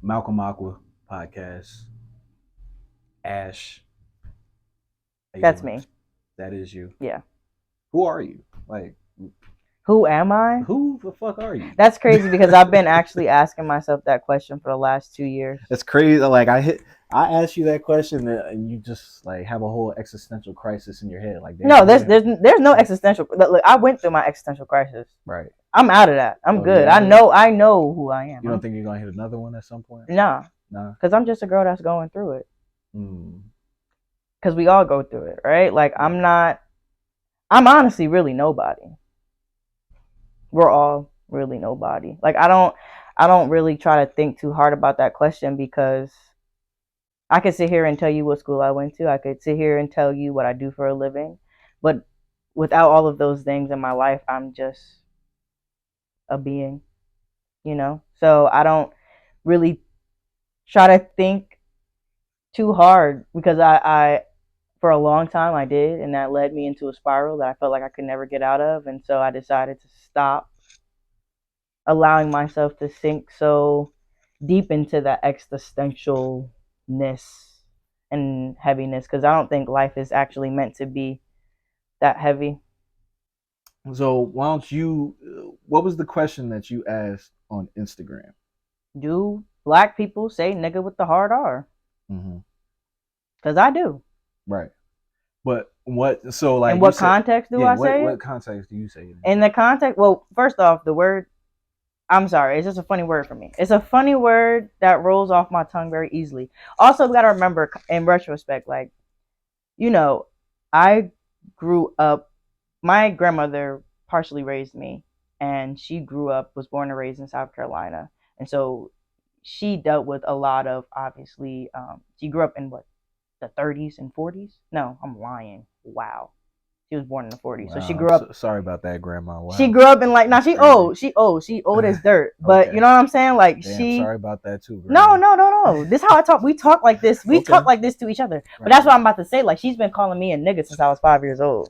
Malcolm Aqua podcast. Ash, how you That's doing? me. That is you. Yeah. Who are you? Like, Who am I? who the fuck are you? That's crazy because I've been actually asking myself that question for the last 2 years. It's crazy. Like I asked you that question and you just like have a whole existential crisis in your head. Like, No, there's no existential. Look, I went through my existential crisis. right. I'm out of that. I'm Oh, good. yeah. I know who I am. You don't think you're gonna hit another one at some point? Nah, Nah. because I'm just a girl that's going through it. Mm. Because we all go through it, right? Like I'm honestly really nobody. We're all really nobody. Like I don't really try to think too hard about that question because I could sit here and tell you what school I went to. I could sit here and tell you what I do for a living. But without all of those things in my life, I'm just a being, you know? So I don't really try to think too hard because I for a long time I did, and that led me into a spiral that I felt like I could never get out of. And so I decided to stop allowing myself to sink so deep into that existentialness and heaviness because I don't think life is actually meant to be that heavy. So why don't you? What was the question that you asked on Instagram? Do black people say nigga with the hard R? Mm-hmm. Because I do. Right. But what? So like, In what you said, context do yeah. I What say what it? context do you say it in? In the context, well, first off, the word, I'm sorry, it's just a funny word for me. It's a funny word that rolls off my tongue very easily. Also, we got to remember in retrospect, like, you know, I grew up, my grandmother partially raised me, and she was born and raised in South Carolina. And so she dealt with a lot of, obviously, she grew up in what, the 30s and 40s? No, I'm lying. Wow. She was born in the 40s. So she Wow, grew up. sorry about that, Grandma. Wow. She grew up in like, now That's she crazy. old. She old as dirt. But Okay. you know what I'm saying? Like Damn, sorry about that too, No, Grandma. no. This is how I talk. We talk like this. We Okay. talk like this to each other. But that's what I'm about to say. Like she's been calling me a nigga since I was 5 years old.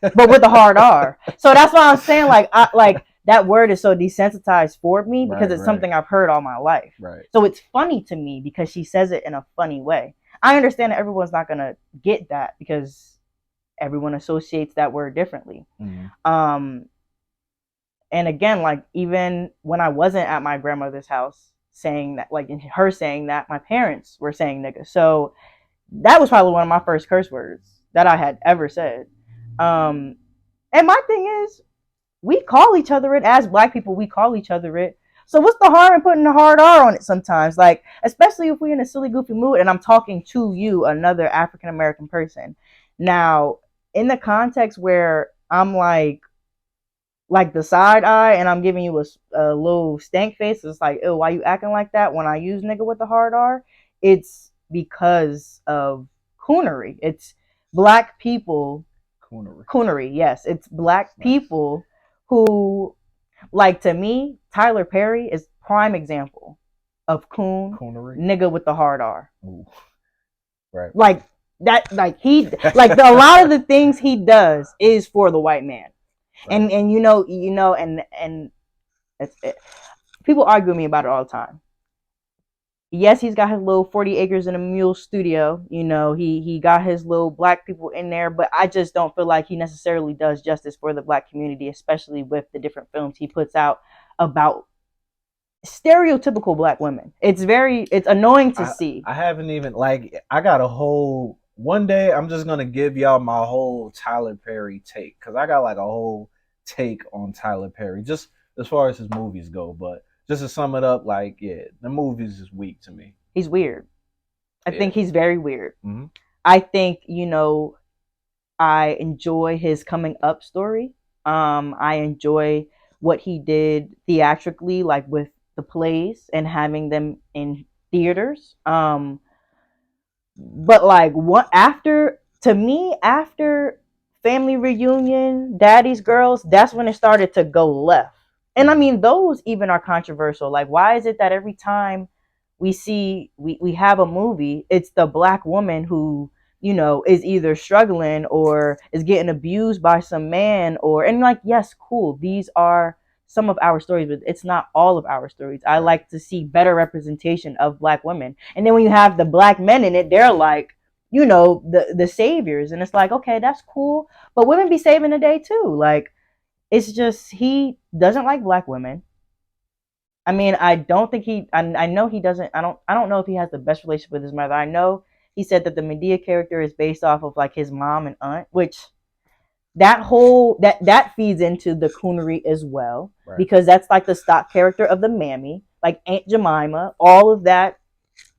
But with a hard R. So that's why I'm saying like that word is so desensitized for me because it's something I've heard all my life. Right. So it's funny to me because she says it in a funny way. I understand that everyone's not gonna get that because everyone associates that word differently. Mm-hmm. And again, like even when I wasn't at my grandmother's house saying that, like her saying that, my parents were saying nigga. So that was probably one of my first curse words that I had ever said. And my thing is, we call each other it as black people. We call each other it. So what's the harm in putting a hard R on it sometimes? Like, especially if we're in a silly, goofy mood and I'm talking to you, another African American person. Now, in the context where I'm like the side eye and I'm giving you a little stank face, it's like, oh, why you acting like that when I use nigga with the hard R? It's because of coonery. It's black people. Coonery, yes. It's black people who, like to me, Tyler Perry is prime example of coonery. Nigga with the hard R. Ooh. Right. Like that, like a lot of the things he does is for the white man. Right. And you know, and it's, people argue with me about it all the time. Yes, he's got his little 40 acres and a mule studio. You know, he got his little black people in there, but I just don't feel like he necessarily does justice for the black community, especially with the different films he puts out about stereotypical black women. It's annoying to see. I haven't even, like, I got a whole, one day I'm just going to give y'all my whole Tyler Perry take, because I got like a whole take on Tyler Perry, just as far as his movies go, but just to sum it up, like, yeah, the movies is weak to me. He's weird. I think he's very weird. Mm-hmm. I think, you know, I enjoy his coming up story. I enjoy what he did theatrically, like with the plays and having them in theaters. But like what after Family Reunion, Daddy's Girls, that's when it started to go left. And I mean, those even are controversial. Like, why is it that every time we have a movie, it's the black woman who, you know, is either struggling or is getting abused by some man and like, yes, cool. These are some of our stories, but it's not all of our stories. I like to see better representation of Black women. And then when you have the Black men in it, they're like, you know, the saviors, and it's like, okay, that's cool, but women be saving the day too. Like, it's just he doesn't like Black women. I mean, I don't think he. I know he doesn't. I don't know if he has the best relationship with his mother. I know he said that the Medea character is based off of like his mom and aunt, which that feeds into the coonery as well, Right. because that's like the stock character of the mammy, like Aunt Jemima, all of that.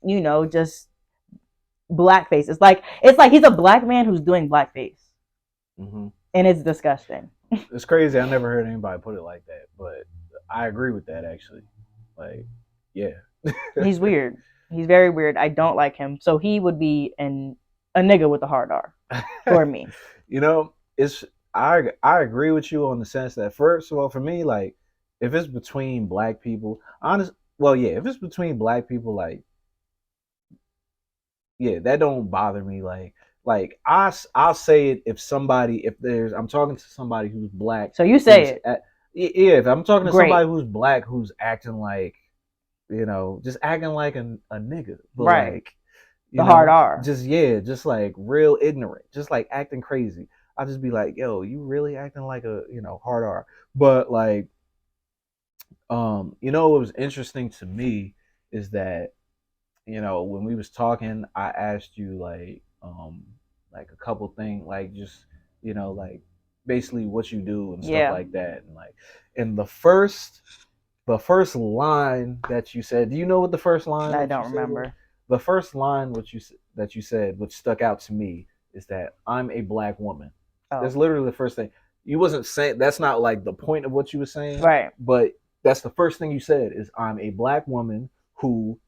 You know, just blackface. It's like he's a black man who's doing blackface, Mm-hmm. and it's disgusting. It's crazy. I never heard anybody put it like that, but I agree with that actually. Like, yeah. He's weird. He's very weird. I don't like him. So he would be a nigga with a hard R for me. You know, I agree with you on the sense that first of all, for me, like if it's between black people, if it's between black people, like yeah, that don't bother me. I'll say it if there's I'm talking to somebody who's black. So you say it. Yeah, if I'm talking to Great. somebody who's black who's acting like, you know, just acting like a nigga, but Right. like The hard R. just like real ignorant, just like acting crazy. I'll just be like, yo, you really acting like a, you know, hard R. But like, you know, what was interesting to me is that, you know, when we was talking, I asked you like a couple things, like just, you know, like basically what you do and stuff like that. And like in the first line that you said, do you know what the first line? I don't remember. The first line that you said, which stuck out to me, is that I'm a black woman. Oh. That's literally the first thing. You wasn't saying, that's not like the point of what you were saying, right? But that's the first thing you said is I'm a black woman who ...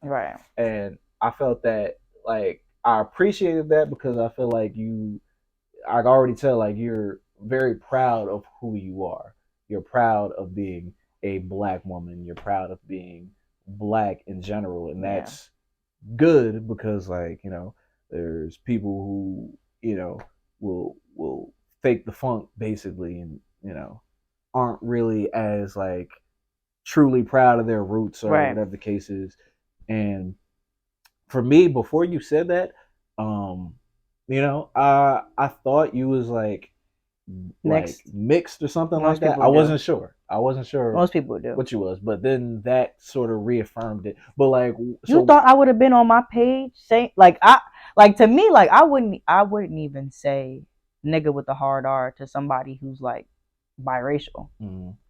Right. And I felt that like I appreciated that because I feel like I already tell like you're very proud of who you are. You're proud of being a black woman. You're proud of being black in general, and that's good because like, you know, there's people who, you know, will fake the funk basically, and you know, aren't really as like truly proud of their roots or whatever the case is. And for me, before you said that, you know, I thought you was like mixed or something Most like that. I wasn't sure. Most people do what you was, but then that sort of reaffirmed it. But like, you thought I would have been on my page saying to me, like I wouldn't even say nigga with the hard R to somebody who's like biracial,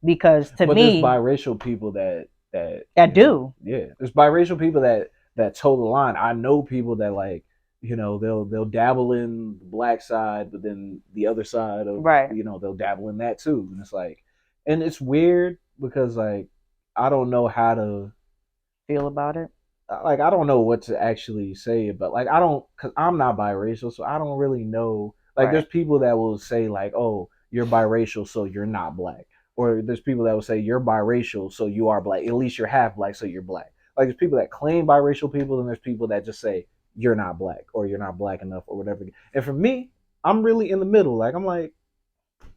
because to me, there's biracial people that do. Yeah, there's biracial people that toe the line. I know people that like, you know, they'll dabble in the black side, but then the other side of you know, they'll dabble in that too. And it's like, and it's weird because like I don't know how to feel about it. Like I don't know what to actually say, but like because I'm not biracial, so I don't really know. Like there's people that will say like, oh, you're biracial, so you're not black. Or there's people that will say you're biracial, so you are black. At least you're half black, so you're black. Like there's people that claim biracial people, and there's people that just say you're not black or you're not black enough or whatever. And for me, I'm really in the middle. Like I'm like,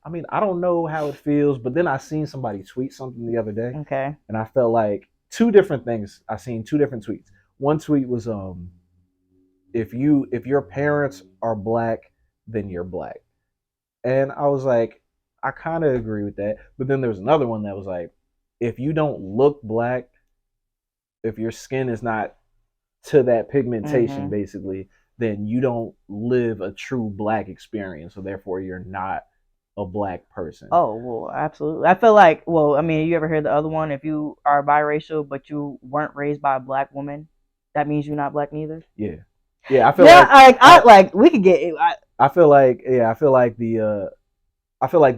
I mean, I don't know how it feels, but then I seen somebody tweet something the other day. Okay. And I felt like two different things. I seen two different tweets. One tweet was if your parents are black, then you're black. And I was like, I kind of agree with that. But then there was another one that was like, if you don't look black, if your skin is not to that pigmentation, basically, then you don't live a true black experience. So therefore, you're not a black person. Oh, well, absolutely. I feel like, well, I mean, you ever heard the other one? If you are biracial, but you weren't raised by a black woman, that means you're not black neither. Yeah. Yeah, I feel like we could get. I feel like I feel like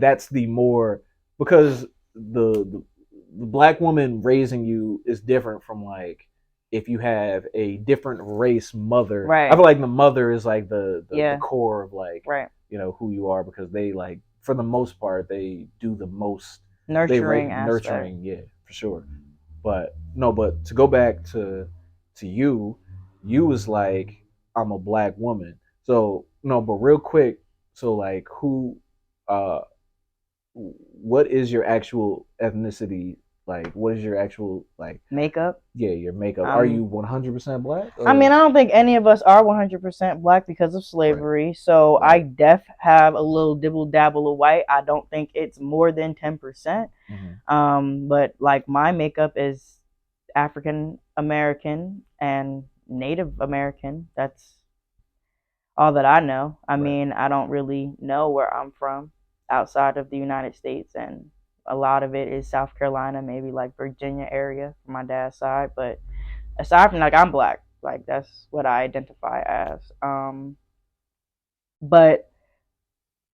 that's the more, because the black woman raising you is different from like if you have a different race mother. Right. I feel like the mother is like the core of like you know who you are, because they like for the most part they do the most nurturing, yeah, for sure. But no, but to go back to you was like, I'm a black woman. So no, but real quick, so like who what is your actual ethnicity? Like, what is your actual like? Makeup. Yeah, your makeup. Are you 100% black? I Or? mean, I don't think any of us are 100% black because of Right, slavery. So I right. have a little dibble dabble of white. I don't think it's more than 10%. Hmm. But like my makeup is African American and Native American. That's all that I know. I Right. mean, I don't really know where I'm from outside of the United States, and a lot of it is South Carolina, maybe like Virginia area from my dad's side. But aside from like, I'm black. Like that's what I identify as. But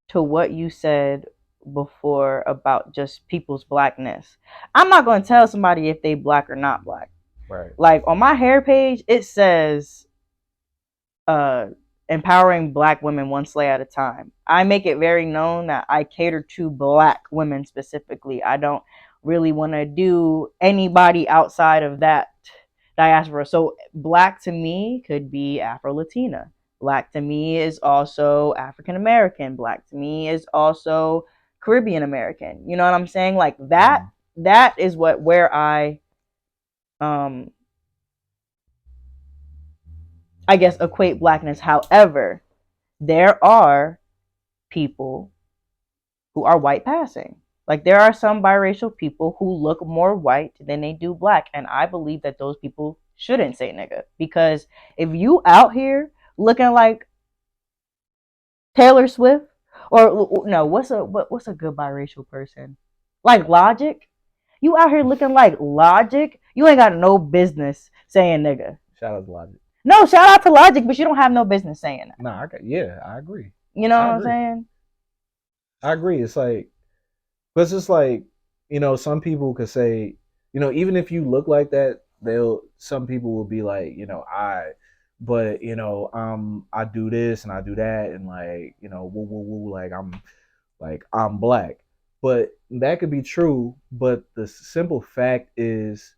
to what you said before about just people's blackness, I'm not going to tell somebody if they black or not black. Right. Like on my hair page, it says uh empowering black women one slay at a time. I make it very known that I cater to black women specifically. I don't really want to do anybody outside of that diaspora. So black to me could be Afro Latina. Black to me is also African American. Black to me is also Caribbean American. You know what I'm saying? Like that Hmm. that is what where um I guess equate blackness. However, there are people who are white passing. Like there are some biracial people who look more white than they do black, and I believe that those people shouldn't say nigga because if you out here looking like Taylor Swift or no, what's a good biracial person? Like Logic. You out here looking like Logic, you ain't got no business saying nigga. Shout out to Logic. No, shout out to Logic, but you don't have no business saying that. Nah, yeah, I agree. You know I what I'm agree. saying? I agree. It's like, but it's just like, some people could say, even if you look like that, some people will be like, but I do this and I do that and like, woo woo woo, like I'm black. But that could be true, but the simple fact is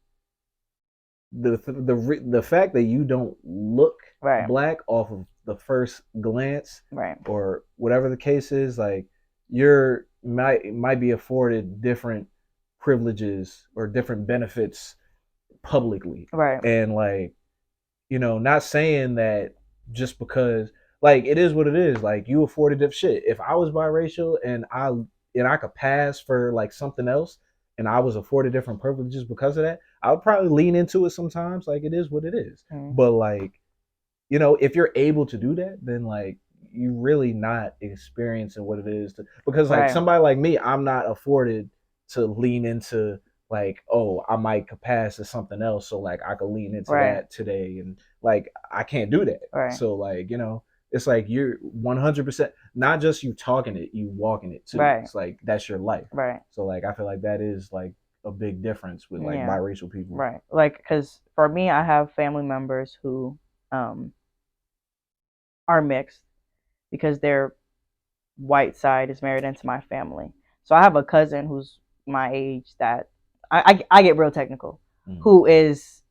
the fact that you don't look Right, black off of the first glance right, or whatever the case is, like you're might be afforded different privileges or different benefits publicly. right, And like, not saying that just because like it is what it is, like you afforded different shit. If I was biracial and I could pass for like something else and I was afforded different privileges because of that, I would probably lean into it sometimes. Like it is what it is. mm, But like, if you're able to do that, then like you really not experiencing what it is to, because like right, somebody like me, I'm not afforded to lean into like, oh, I might could pass to something else, so like I could lean into right, that today, and like I can't do that. right, So like, it's like you're 100% not just you talking it, you walking it too. right, It's like that's your life. right. So like I feel like that is like a big difference with like Yeah, biracial people. right. Like, because for me, I have family members who um are mixed because their white side is married into my family. So I have a cousin who's my age that I get real technical, Mm-hmm. who is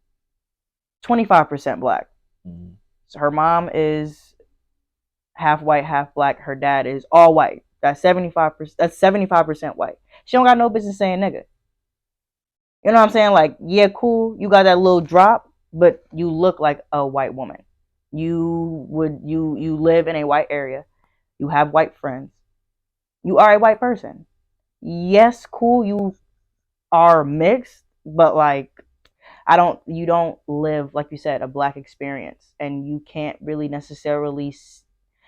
25% black. Mm-hmm. So her mom is half white, half black. Her dad is all white. That's 75%. That's 75% white. She don't got no business saying nigga. You know what I'm saying? Like, yeah, cool. You got that little drop, but you look like a white woman. You live in a white area. You have white friends. You are a white person. Yes, cool. You are mixed, but like I don't you don't live like you said a black experience and you can't really necessarily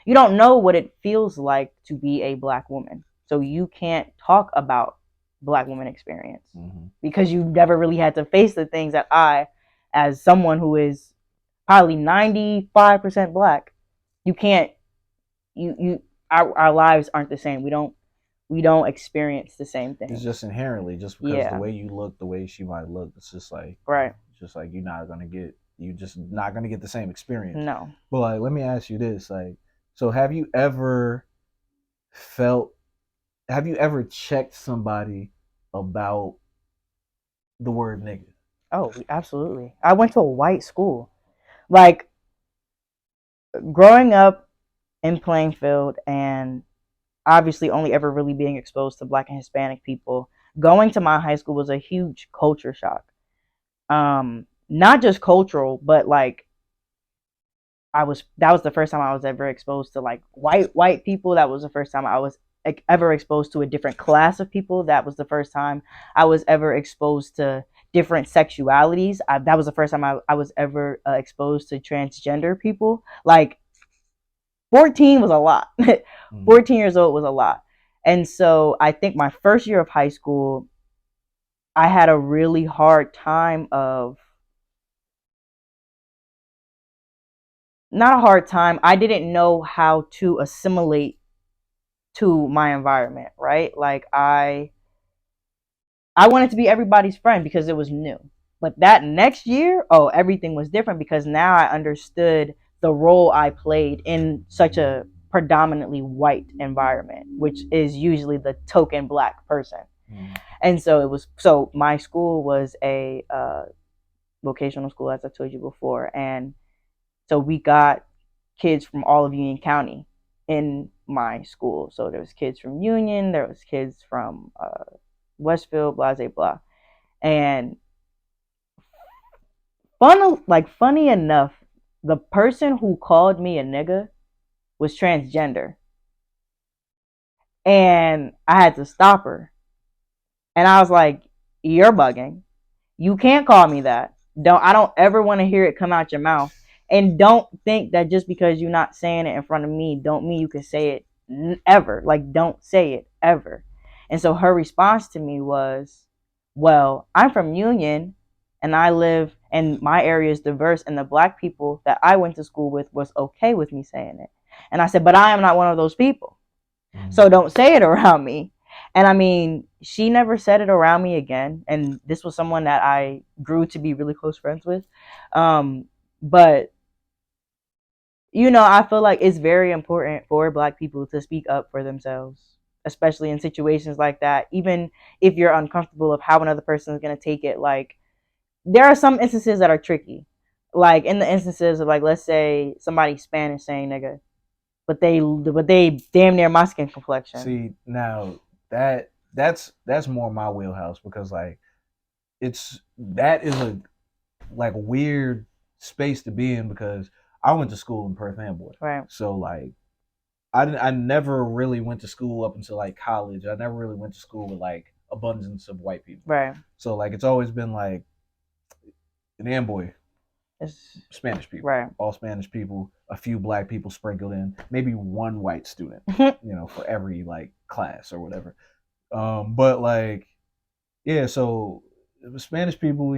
you don't know what it feels like to be a black woman. So you can't talk about black woman experience Mm-hmm. because you never really had to face the things that I as someone who is probably 95% black, you can't you our lives aren't the same. We don't experience the same It's things. just inherently just because the Yeah, way you look, the way she might look, it's right. just like you just not gonna get the same experience. No. But like, let me ask you this: like, so felt, have you ever checked somebody about the word nigga? Oh, absolutely. I went to a white school. Like growing up in Plainfield and obviously only ever really being exposed to Black and Hispanic people, going to my high school was a huge culture shock. Not just cultural, but like that was the first time I was ever exposed to like white people. That was the first time I was ever exposed to a different class of people. That was the first time I was ever exposed to different sexualities. That was the first time I was ever exposed to transgender people. Like 14 was a lot. 14 years old was a lot. And so I think my first year of high school, I had a really hard time of, not a hard time, I didn't know how to assimilate to my environment, right? Like I wanted to be everybody's friend because it was new. But that next year, oh, everything was different because now I understood the role I played in such a predominantly white environment, which is usually the token Black person. And so my school was a vocational school, as I told you before. And so we got kids from all of Union County in my school. So there was kids from Union, there was kids from Westfield, blah, blah, blah. And funny enough, the person who called me a nigga was transgender. And I had to stop her. And I was like, you're bugging. You can't call me that. I don't ever want to hear it come out your mouth. And don't think that just because you're not saying it in front of me don't mean you can say it ever. Like, don't say it ever. And so her response to me was, well, I'm from Union and I live and my area is diverse, and the Black people that I went to school with was okay with me saying it. And I said, but I am not one of those people. So don't say it around me. And I mean, she never said it around me again. And this was someone that I grew to be really close friends with. But, I feel like it's very important for Black people to speak up for themselves, especially in situations like that. Even if you're uncomfortable of how another person is going to take it. Like, there are some instances that are tricky. Like, in the instances of, like, let's say somebody's Spanish saying nigga, but they damn near my skin complexion. See, now that's more my wheelhouse because like that is a like weird space to be in because I went to school in Perth Amboy. Right. So like I never really went to school up until like college. I never really went to school with like abundance of white people. Right. So like it's always been like in Amboy, it's Spanish people. Right. All Spanish people, a few Black people sprinkled in, maybe one white student, for every like class or whatever. But like, yeah, so Spanish people,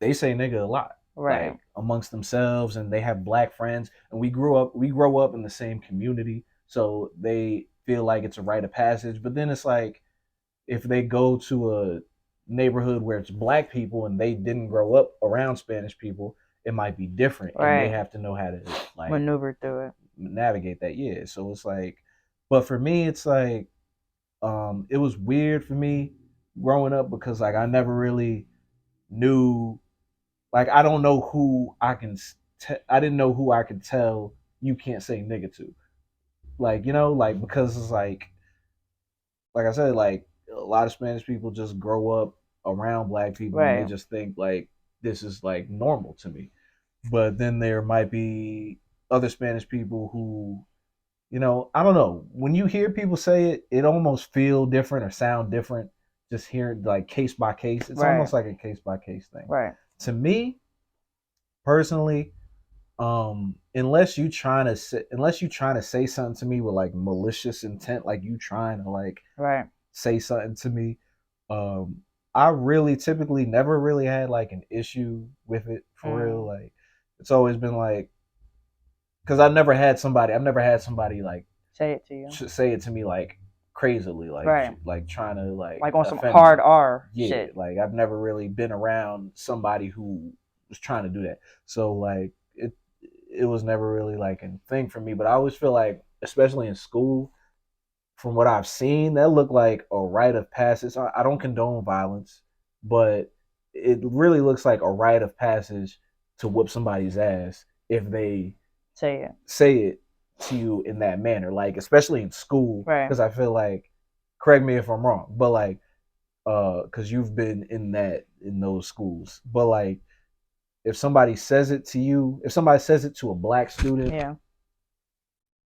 they say nigga a lot. Right. Like amongst themselves, and they have Black friends, and we grow up in the same community, so they feel like it's a rite of passage. But then it's like if they go to a neighborhood where it's Black people and they didn't grow up around Spanish people, it might be different, right. And they have to know how to like maneuver through it, navigate that. Yeah, so it's like, but for me, it's like, it was weird for me growing up because like I never really knew, like I don't know who I can, I didn't know who I could tell you can't say nigga to, like like because it's like I said, like a lot of Spanish people just grow up around Black people, right. And they just think like this is like normal to me. But then there might be other Spanish people who, I don't know. When you hear people say it, it almost feel different or sound different. Just hearing like case by case, it's right. Almost like a case by case thing. Right. To me, personally, unless you trying to say something to me with like malicious intent, like you trying to like right. say something to me, I really typically never really had like an issue with it for real. Like it's always been like, because I've never had somebody like say it to you, say it to me like crazily, like right. Like trying to like on some hard me. R yeah, shit. Like I've never really been around somebody who was trying to do that. So like it was never really like a thing for me. But I always feel like, especially in school, from what I've seen, that looked like a rite of passage. I don't condone violence, but it really looks like a rite of passage to whoop somebody's ass if they say it to you in that manner, like especially in school, Right. because I feel like, correct me if I'm wrong, but like, because you've been in those schools, but like, if somebody says it to you, if somebody says it to a Yeah.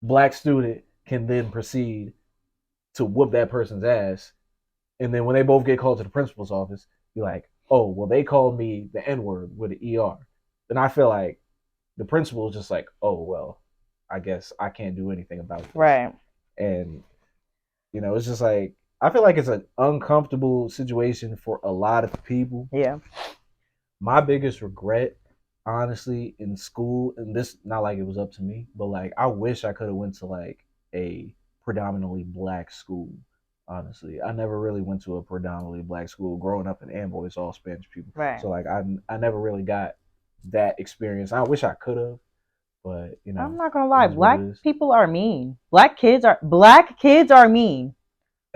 black student can then proceed to whoop that person's ass, and then when they both get called to the principal's office, be like, oh, well, they called me the N word with an ER. Then I feel like the principal is just like, oh, well, I guess I can't do anything about this. Right. And, it's just like, I feel like it's an uncomfortable situation for a lot of people. Yeah. My biggest regret, honestly, in school, and this, not like it was up to me, but like, I wish I could have went to like a predominantly black school. Honestly, I never really went to a predominantly black school. Growing up in Amboy, all Spanish people. Right. So like, I never really got that experience. I wish I could have, but I'm not gonna lie, it is what black it is. people are mean. Black kids are mean.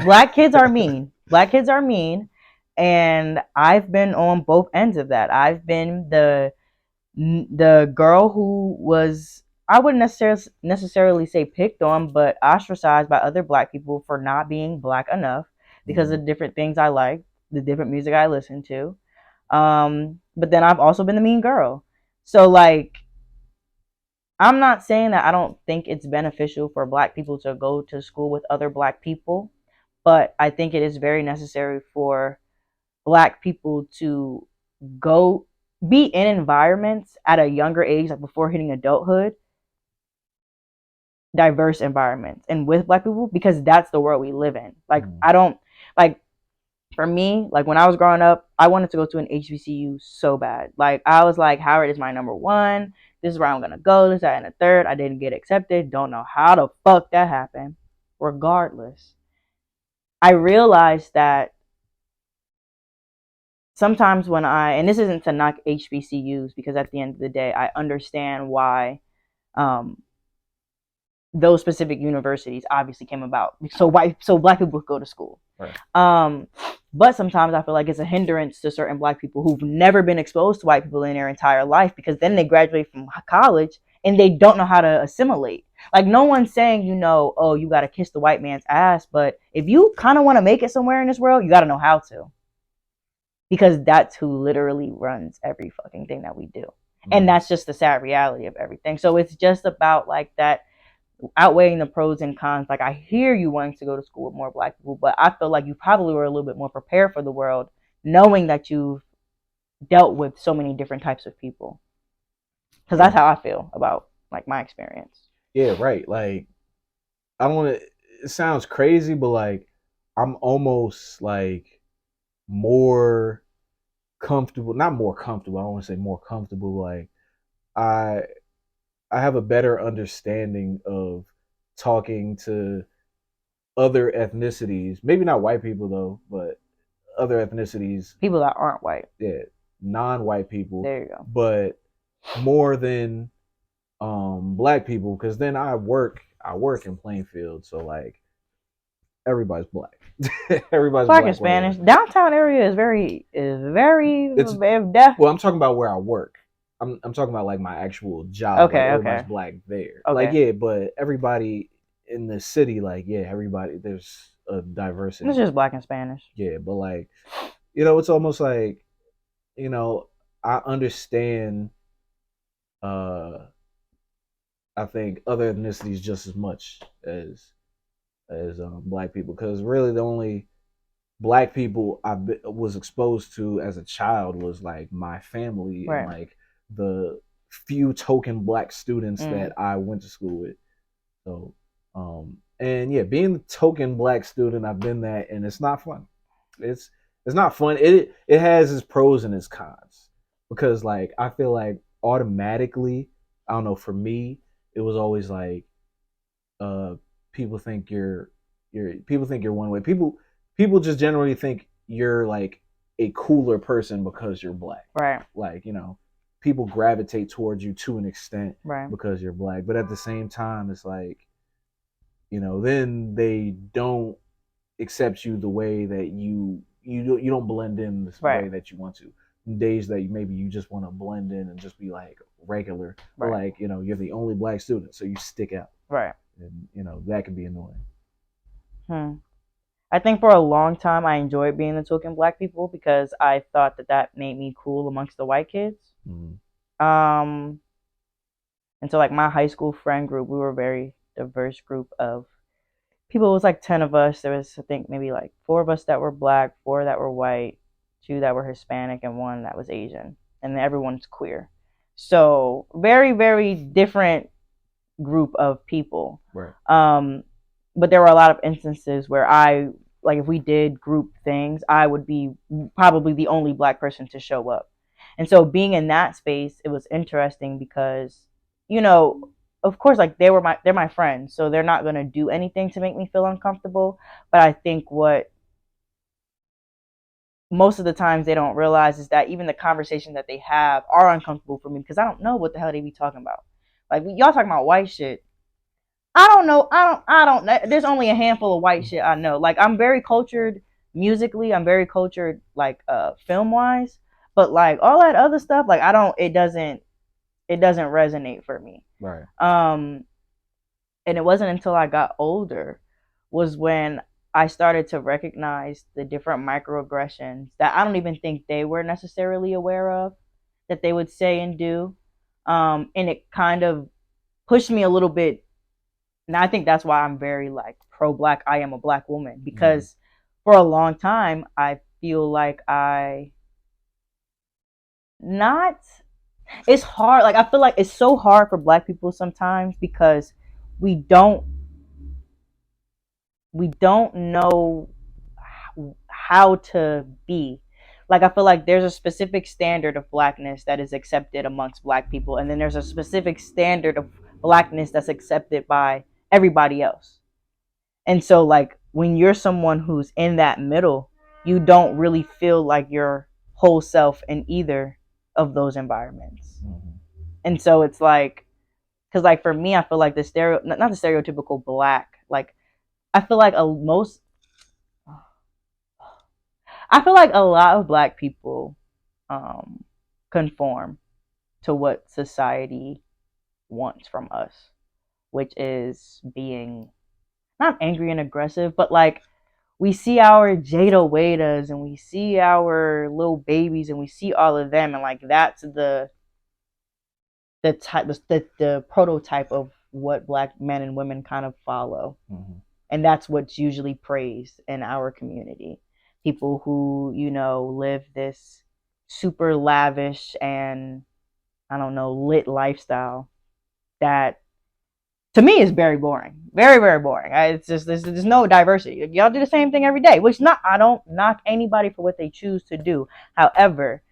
Black kids are mean. Black kids are mean. And I've been on both ends of that. I've been the girl who was, I wouldn't necessarily say picked on, but ostracized by other black people for not being black enough because of different things I like, the different music I listen to. But then I've also been the mean girl. So like, I'm not saying that I don't think it's beneficial for black people to go to school with other black people, but I think it is very necessary for black people to go be in environments at a younger age, like before hitting adulthood, diverse environments and with black people, because that's the world we live in. Like, I don't, like, for me, like when I was growing up, I wanted to go to an HBCU so bad. Like, I was like, Howard is my number one. This is where I'm gonna go. This, that, and the third. I didn't get accepted. Don't know how the fuck that happened. Regardless, I realized that sometimes when and this isn't to knock HBCUs, because at the end of the day, I understand why um, those specific universities obviously came about. So black people go to school. Right. But sometimes I feel like it's a hindrance to certain black people who've never been exposed to white people in their entire life, because then they graduate from college and they don't know how to assimilate. Like, no one's saying, oh, you got to kiss the white man's ass. But if you kind of want to make it somewhere in this world, you got to know how to. Because that's who literally runs every fucking thing that we do. And that's just the sad reality of everything. So it's just about like that, outweighing the pros and cons. Like, I hear you wanting to go to school with more black people, but I feel like you probably were a little bit more prepared for the world, knowing that you've dealt with so many different types of people. Because that's how I feel about like my experience. Yeah, right. Like, I don't want to. It sounds crazy, but like, I'm almost like more comfortable. Not more comfortable. I don't want to say more comfortable. Like, I I have a better understanding of talking to other ethnicities. Maybe not white people though, but other ethnicities. People that aren't white. Yeah, non-white people. There you go. But more than black people, because then I work in Plainfield, so like everybody's black. Everybody's black and Spanish. Downtown area is very it's, deaf. Well, I'm talking about where I work. I'm talking about like my actual job. Okay, like, everybody's black there. Okay. Like, yeah, but everybody in the city, like, yeah, everybody, there's a diversity. It's just black and Spanish. Yeah, but like, it's almost like, I understand I think other ethnicities just as much as black people, because really the only black people I was exposed to as a child was like my family, right, and like the few token black students that I went to school with. So, and yeah, being the token black student, I've been that, and it's not fun. It's not fun. It has its pros and its cons, because like I feel like automatically, I don't know, for me, it was always like, people think you're one way. People just generally think you're like a cooler person because you're black. Right. Like, people gravitate towards you to an extent, right, because you're black. But at the same time, it's like, then they don't accept you the way that you don't blend in the right, way that you want to. Days that maybe you just want to blend in and just be like regular. But Right. like, you're the only black student, so you stick out. Right. And that can be annoying. Hmm. I think for a long time I enjoyed being the token black people because I thought that made me cool amongst the white kids. Mm-hmm. Um, and so like my high school friend group, we were a very diverse group of people. It was like 10 of us. There was, I think, maybe like 4 of us that were black, 4 that were white, 2 that were Hispanic, and 1 that was Asian. And then everyone's queer. So very, very different group of people. Right. But there were a lot of instances where like if we did group things, I would be probably the only black person to show up. And so being in that space, it was interesting because, of course, like they're my friends, so they're not gonna do anything to make me feel uncomfortable. But I think what most of the times they don't realize is that even the conversations that they have are uncomfortable for me because I don't know what the hell they be talking about. Like y'all talking about white shit. I don't know. I don't. There's only a handful of white shit I know. Like I'm very cultured musically. I'm very cultured like film wise. But like all that other stuff, like I don't. It doesn't resonate for me. Right. And it wasn't until I got older was when I started to recognize the different microaggressions that I don't even think they were necessarily aware of that they would say and do. And it kind of pushed me a little bit. And I think that's why I'm very like pro black. I am a black woman because for a long time I feel like not it's hard. Like I feel like it's so hard for black people sometimes because we don't know how to be. Like I feel like there's a specific standard of blackness that is accepted amongst black people, and then there's a specific standard of blackness that's accepted by everybody else. And so like when you're someone who's in that middle, you don't really feel like your whole self in either of those environments. Mm-hmm. And so it's like, because like for me, I feel like not the stereotypical black, like I feel like I feel like a lot of black people conform to what society wants from us, which is being not angry and aggressive, but like we see our Jada Wadas and we see our little babies and we see all of them, and like that's the prototype of what black men and women kind of follow. Mm-hmm. And that's what's usually praised in our community. People who, live this super lavish and I don't know, lit lifestyle that to me is very boring. Very, very boring. It's just there's no diversity. Y'all do the same thing every day, which not I don't knock anybody for what they choose to do. However,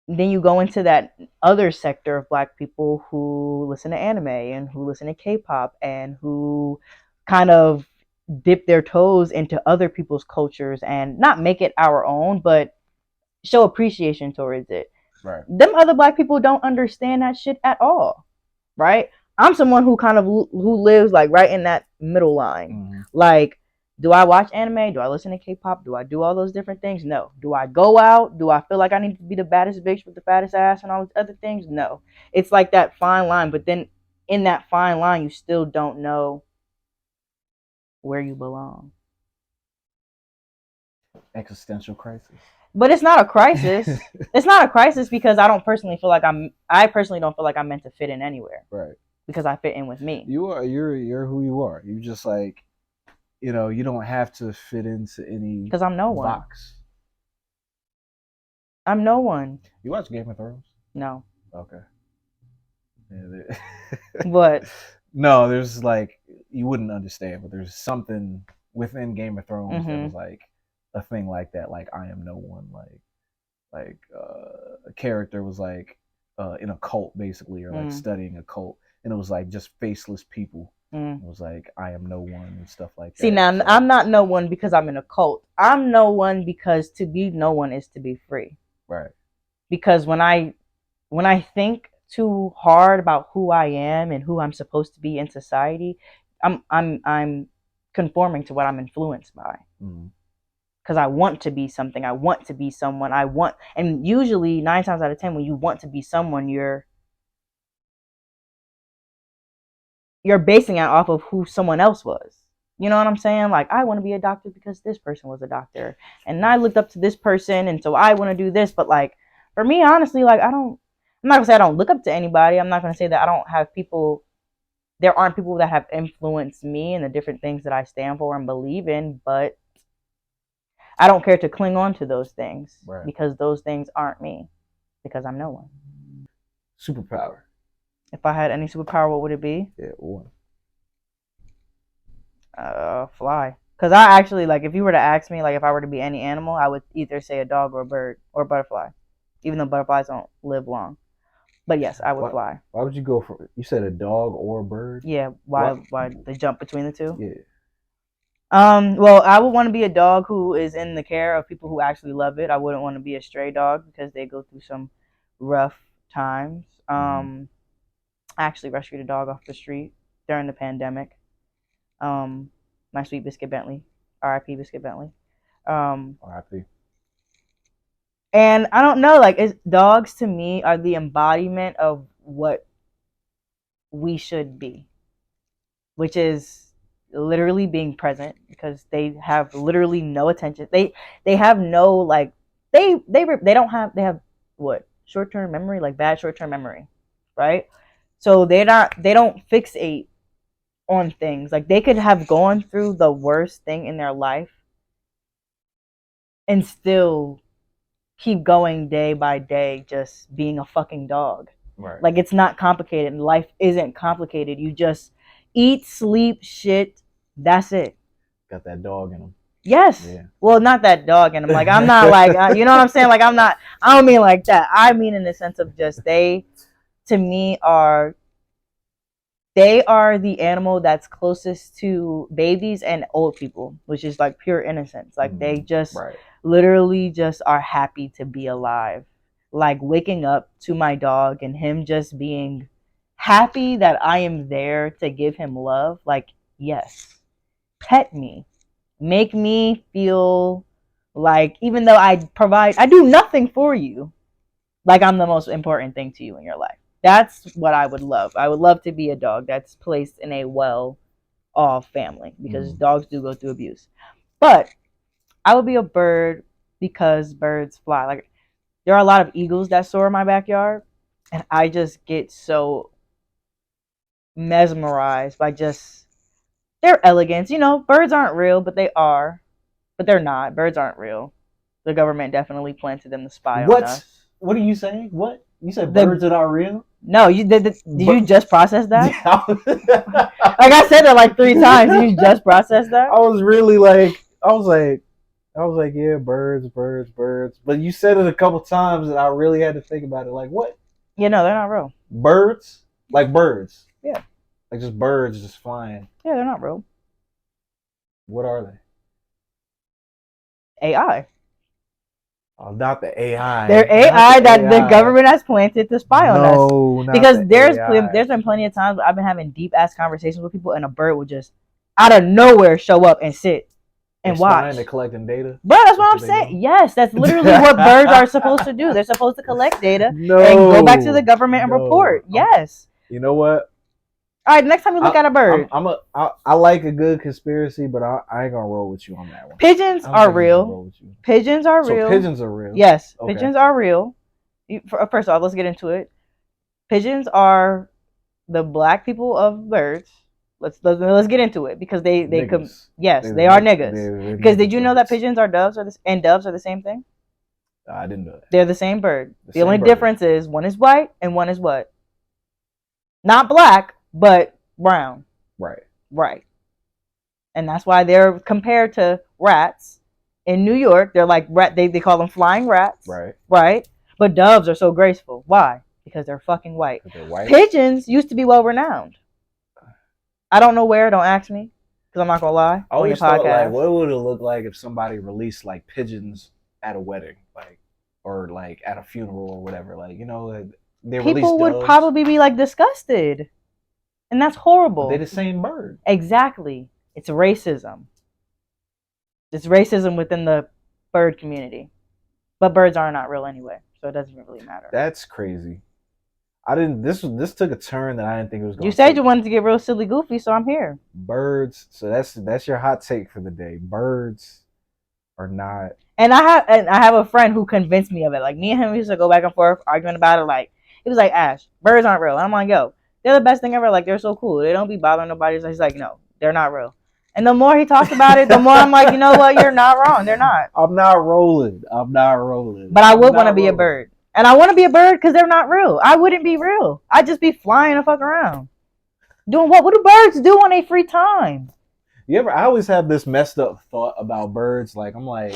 then you go into that other sector of black people who listen to anime and who listen to K-pop and who kind of dip their toes into other people's cultures and not make it our own, but show appreciation towards it. Right. Them other black people don't understand that shit at all, right? I'm someone who kind of who lives like right in that middle line. Mm-hmm. Like, do I watch anime? Do I listen to K-pop? Do I do all those different things? No. Do I go out? Do I feel like I need to be the baddest bitch with the fattest ass and all these other things? No. It's like that fine line, but then in that fine line, you still don't know where you belong. Existential crisis. But it's not a crisis. It's not a crisis because I personally don't feel like I'm meant to fit in anywhere. Right. Because I fit in with me. You're who you are. You just like, you don't have to fit into any because I'm no box. I'm no one. You watch Game of Thrones? No. Okay. What? No, there's like you wouldn't understand, but there's something within Game of Thrones that was like a thing like that. Like I am no one. Like a character was like in a cult basically, or like studying a cult, and it was like just faceless people. It was like I am no one and stuff like that. See, now so, I'm not no one because I'm in a cult. I'm no one because to be no one is to be free. Right. Because when I think too hard about who I am and who I'm supposed to be in society, I'm conforming to what I'm influenced by. because I want to be something. I want to be someone. And usually 9 times out of 10, when you want to be someone, you're basing it off of who someone else was. You know what I'm saying? Like, I want to be a doctor because this person was a doctor, and I looked up to this person, and so I want to do this. But like, for me, honestly, like, I'm not gonna say I don't look up to anybody. I'm not gonna say that I don't have people. There aren't people that have influenced me and the different things that I stand for and believe in, but I don't care to cling on to those things because those things aren't me, because I'm no one. Superpower. If I had any superpower, what would it be? Yeah, one. Fly. Because I actually, like, if you were to ask me, like, if I were to be any animal, I would either say a dog or a bird or a butterfly, even though butterflies don't live long. But yes, I would fly. Why would you go for? You said a dog or a bird? Yeah. Why the jump between the two? Yeah. Well, I would want to be a dog who is in the care of people who actually love it. I wouldn't want to be a stray dog because they go through some rough times. I actually rescued a dog off the street during the pandemic. My sweet Biscuit Bentley, R.I.P. Biscuit Bentley. R.I.P. And I don't know, like, dogs to me are the embodiment of what we should be, which is literally being present, because they have literally no attention. They have no, like, they have what, short-term memory, like bad short-term memory, right? So they don't fixate on things. Like, they could have gone through the worst thing in their life and still keep going day by day, just being a fucking dog. Right. Like, it's not complicated. Life isn't complicated. You just eat, sleep, shit. That's it. Got that dog in them. Yes. Yeah. Well, not that dog in them. Like, I'm not like, you know what I'm saying? Like, I don't mean like that. I mean in the sense of just they, to me, they are the animal that's closest to babies and old people, which is like pure innocence. Like, they just literally just are happy to be alive. Like, waking up to my dog and him just being happy that I am there to give him love. Like, yes, pet me, make me feel like, even though I do nothing for you, like, I'm the most important thing to you in your life. That's what I would love. I would love to be a dog that's placed in a well-off family, because dogs do go through abuse. But I would be a bird because birds fly. Like, there are a lot of eagles that soar in my backyard, and I just get so mesmerized by just their elegance. You know, birds aren't real, but they are. But they're not. Birds aren't real. The government definitely planted them to spy on us. What are you saying? What? You said birds are not real? No, did you just process that? Like, I said that like 3 times. Did you just process that? I was really like, I was like, yeah, birds. But you said it a couple times, and I really had to think about it. Like, what? Yeah, no, they're not real. Birds? Like birds? Yeah. Like just birds just flying? Yeah, they're not real. What are they? AI. Oh, not the AI. They're AI that the government has planted to spy on us. Because there's been plenty of times I've been having deep ass conversations with people, and a bird will just out of nowhere show up and sit and watch. They're collecting data. Bro, that's what I'm saying. Yes, that's literally what birds are supposed to do. They're supposed to collect data and go back to the government and report. Yes. You know what? All right, next time you look at a bird. I like a good conspircy, but I ain't gonna roll with you on that one. Pigeons are real. Pigeons are real. So pigeons are real. Yes, okay. Pigeons are real. First off, let's get into it. Pigeons are the black people of birds. Let's get into it, because they come. Yes, they are niggas. Because did you know that pigeons are doves and doves are the same thing? I didn't know that. They're the same bird. The only difference is one is white and one is what? Not black, but brown. Right. And that's why they're compared to rats in New York. They're like they call them flying rats. Right. But doves are so graceful. Why? Because they're fucking white. They're white. Pigeons used to be well renowned. I don't know where. Don't ask me, because I'm not gonna lie. I always thought, like, what would it look like if somebody released like pigeons at a wedding, like, or like at a funeral or whatever? Like, you know, people would probably be like disgusted, and that's horrible. They're the same bird. Exactly. It's racism. It's racism within the bird community. But birds are not real anyway, so it doesn't really matter. That's crazy. I didn't. This took a turn that I didn't think it was going You to said take. you wanted to get real silly goofy, so I'm here. Birds. So that's your hot take for the day. Birds are not. And I have a friend who convinced me of it. Like me and him used to go back and forth arguing about it. Like he was like, Ash, birds aren't real. And I'm like, yo, they're the best thing ever. Like they're so cool. They don't be bothering nobody. So he's like, no, they're not real. And the more he talks about it, the more I'm like, you know what? You're not wrong. They're not. I'm not rolling. I'm not rolling. But I would want to be a bird. And I want to be a bird because they're not real. I wouldn't be real. I'd just be flying the fuck around. Doing what? What do birds do on their free time? I always have this messed up thought about birds. Like, I'm like,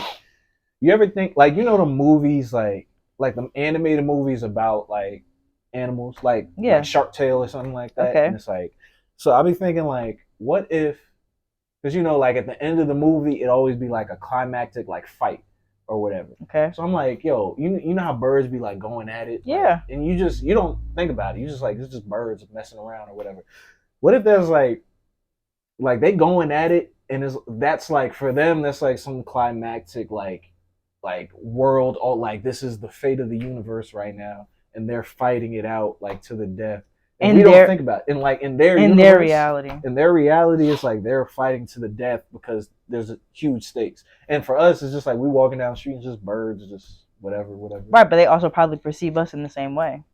you ever think, like, the movies, like the animated movies about, like, animals, like Shark Tale or something like that. Okay. And it's like, so I'll be thinking, like, what if, because, like, at the end of the movie, it always be, like, a climactic, like, fight or whatever. Okay. So I'm like, yo, you know how birds be, like, going at it? Yeah. Like, and you don't think about it. You just, like, it's just birds messing around or whatever. What if there's, like they going at it, and that's, like, for them, that's, like, some climactic, like world, or, like, this is the fate of the universe right now, and they're fighting it out, like, to the death. And we don't think about it. And, like, in their reality. In their reality, it's like they're fighting to the death because there's huge stakes. And for us, it's just like we walking down the street, and just birds, just whatever. Right, but they also probably perceive us in the same way.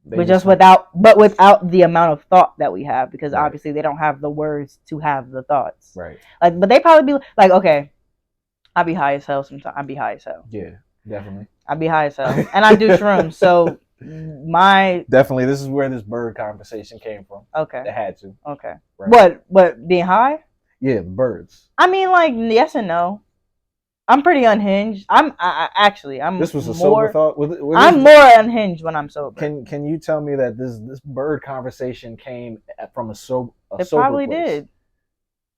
Without the amount of thought that we have, because obviously they don't have the words to have the thoughts. Right. Like, but they probably be like, okay, I be high as hell sometimes. I be high as hell. Yeah, definitely. I be high as hell, and I do shrooms. So definitely, this is where this bird conversation came from. Okay. It had to. Okay. Right. What being high? Yeah, birds. I mean, like, yes and no. I'm pretty unhinged. I'm This was a sober thought. I'm more unhinged when I'm sober. Can you tell me that this bird conversation came from a sober? It probably did.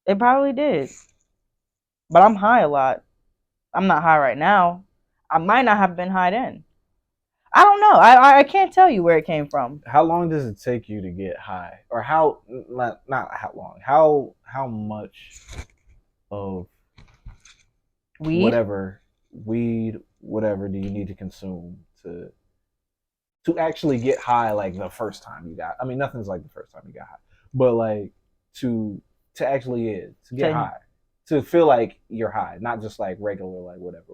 It probably did. But I'm high a lot. I'm not high right now. I might not have been high then. I don't know. I can't tell you where it came from. How long does it take you to get high, or not how long? How much of weed, whatever do you need to consume to actually get high, like the first time you got? I mean, nothing's like the first time you got high, but like to actually to get high, to feel like you're high, not just like regular, like whatever.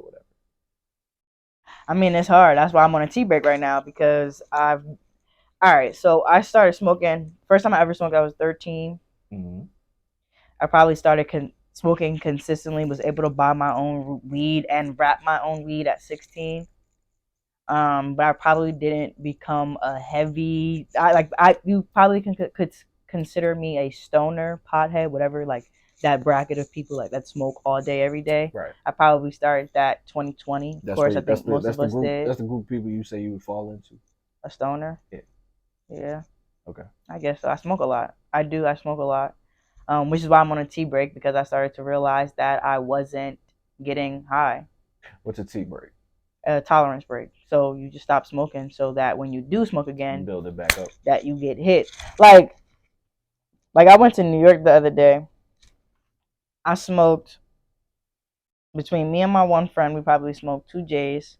I mean, it's hard. That's why I'm on a tea break right now, because so I started smoking. First time I ever smoked, I was 13. Mm-hmm. I probably started smoking consistently, was able to buy my own weed and wrap my own weed at 16. But I probably didn't become a heavy. You probably could consider me a stoner, pothead, whatever, like that bracket of people like that smoke all day, every day. Right. I probably started that 2020. Of course, I think most of us did. That's the group of people you say you would fall into. A stoner. Yeah. Yeah. Okay. I guess so. I smoke a lot. I smoke a lot. Which is why I'm on a tea break, because I started to realize that I wasn't getting high. What's a tea break? A tolerance break. So you just stop smoking so that when you do smoke again, you build it back up. That you get hit. Like I went to New York the other day. I smoked, between me and my one friend, we probably smoked 2 J's.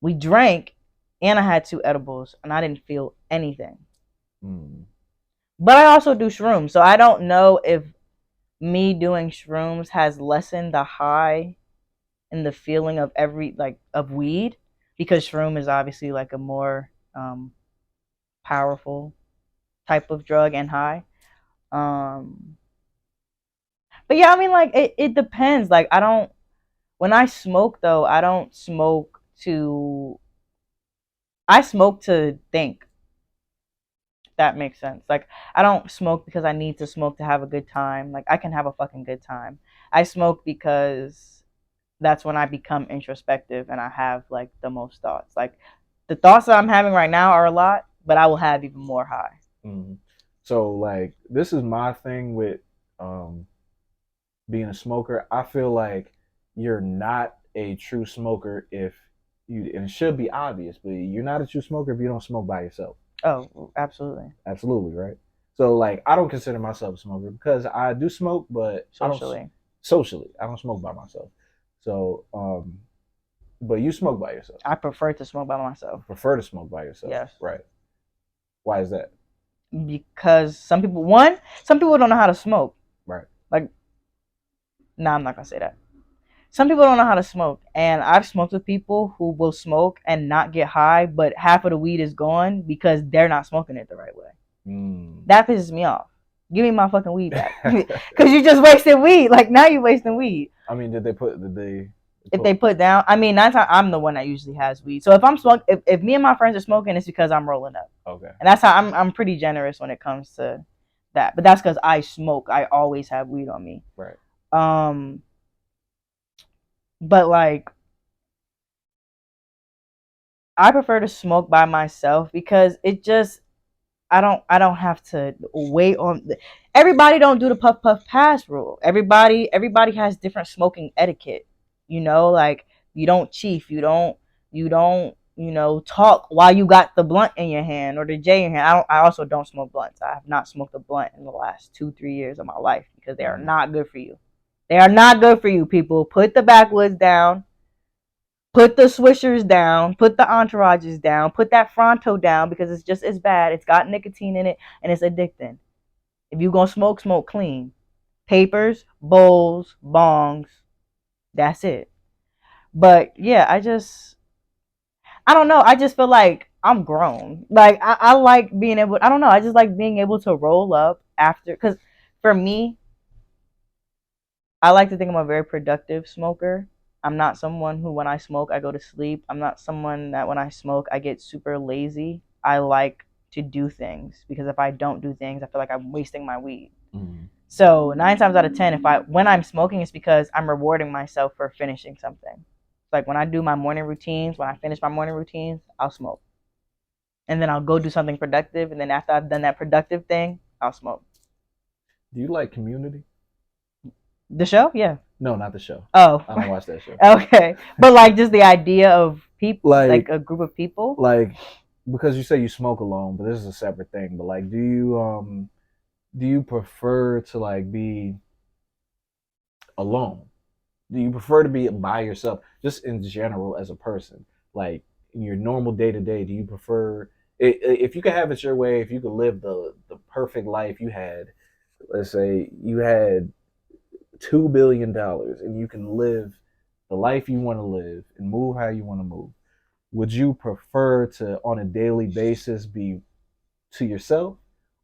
We drank, and I had 2 edibles, and I didn't feel anything. Mm. But I also do shrooms, so I don't know if me doing shrooms has lessened the high and the feeling of of weed, because shroom is obviously like a more powerful type of drug and high. But yeah, I mean, like, it depends. Like, when I smoke, though, I don't smoke I smoke to think. That makes sense. Like, I don't smoke because I need to smoke to have a good time. Like, I can have a fucking good time. I smoke because that's when I become introspective and I have, like, the most thoughts. Like, the thoughts that I'm having right now are a lot, but I will have even more high. Mm-hmm. So, like, this is my thing with being a smoker. I feel like you're not a true smoker and it should be obvious, but you're not a true smoker if you don't smoke by yourself. Oh, absolutely. Absolutely, right? So, like, I don't consider myself a smoker because I do smoke, but socially. I don't smoke by myself. So, but you smoke by yourself. I prefer to smoke by myself. Prefer to smoke by yourself. Yes. Right. Why is that? Because some people don't know how to smoke. Right. Like, nah, I'm not gonna say that. Some people don't know how to smoke, and I've smoked with people who will smoke and not get high, but half of the weed is gone because they're not smoking it the right way. That pisses me off. Give me my fucking weed back, because you just wasted weed. Like, now you're wasting weed. I mean, did they if they put down, I mean, 9 times I'm the one that usually has weed. So if I'm smoking, if me and my friends are smoking, it's because I'm rolling up. Okay. And that's how I'm pretty generous when it comes to that. But that's because I smoke. I always have weed on me. Right. But like, I prefer to smoke by myself because it just I don't have to wait on. Everybody don't do the puff puff pass rule. Everybody has different smoking etiquette. You know, like, you don't chief, you don't talk while you got the blunt in your hand or the J in your hand. I also don't smoke blunts. I have not smoked a blunt in the last 2-3 years of my life because they are not good for you. They are not good for you, people. Put the backwoods down. Put the swishers down, put the entourages down, put that Fronto down because it's just as bad. It's got nicotine in it and it's addicting. If you gonna smoke, smoke clean. Papers, bowls, bongs, that's it. But yeah, I don't know. I just feel like I'm grown. Like, I like being able, I don't know. I just like being able to roll up after, because for me, I like to think I'm a very productive smoker. I'm not someone who, when I smoke, I go to sleep. I'm not someone that when I smoke, I get super lazy. I like to do things because if I don't do things, I feel like I'm wasting my weed. Mm-hmm. So 9 times out of 10, when I'm smoking, it's because I'm rewarding myself for finishing something. Like, when I do my morning routines, when I finish my morning routines, I'll smoke. And then I'll go do something productive. And then after I've done that productive thing, I'll smoke. Do you like Community? The show? Yeah. No, not the show. Oh. I don't watch that show. Okay. But like, just the idea of people, like a group of people. Like, because you say you smoke alone, but this is a separate thing. But like, do you prefer to like be alone? Do you prefer to be by yourself, just in general as a person? Like, in your normal day to day, do you prefer, if you could have it your way, if you could live the perfect life you had, let's say you had $2 billion and you can live the life you want to live and move how you want to move, would you prefer to on a daily basis be to yourself,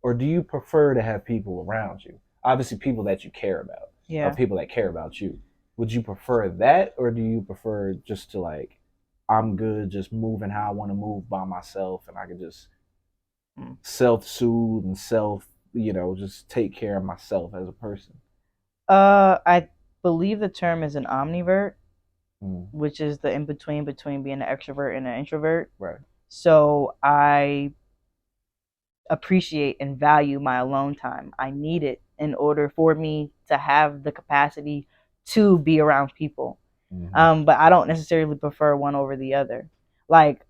or do you prefer to have people around you? Obviously, people that you care about, Yeah. people that care about you. Would you prefer that, or do you prefer just to like, I'm good just moving how I want to move by myself, and I can just self-soothe and just take care of myself as a person? I believe the term is an omnivert, which is the in between being an extrovert and an introvert. Right. So I appreciate and value my alone time. I need it in order for me to have the capacity to be around people. But I don't necessarily prefer one over the other. Like,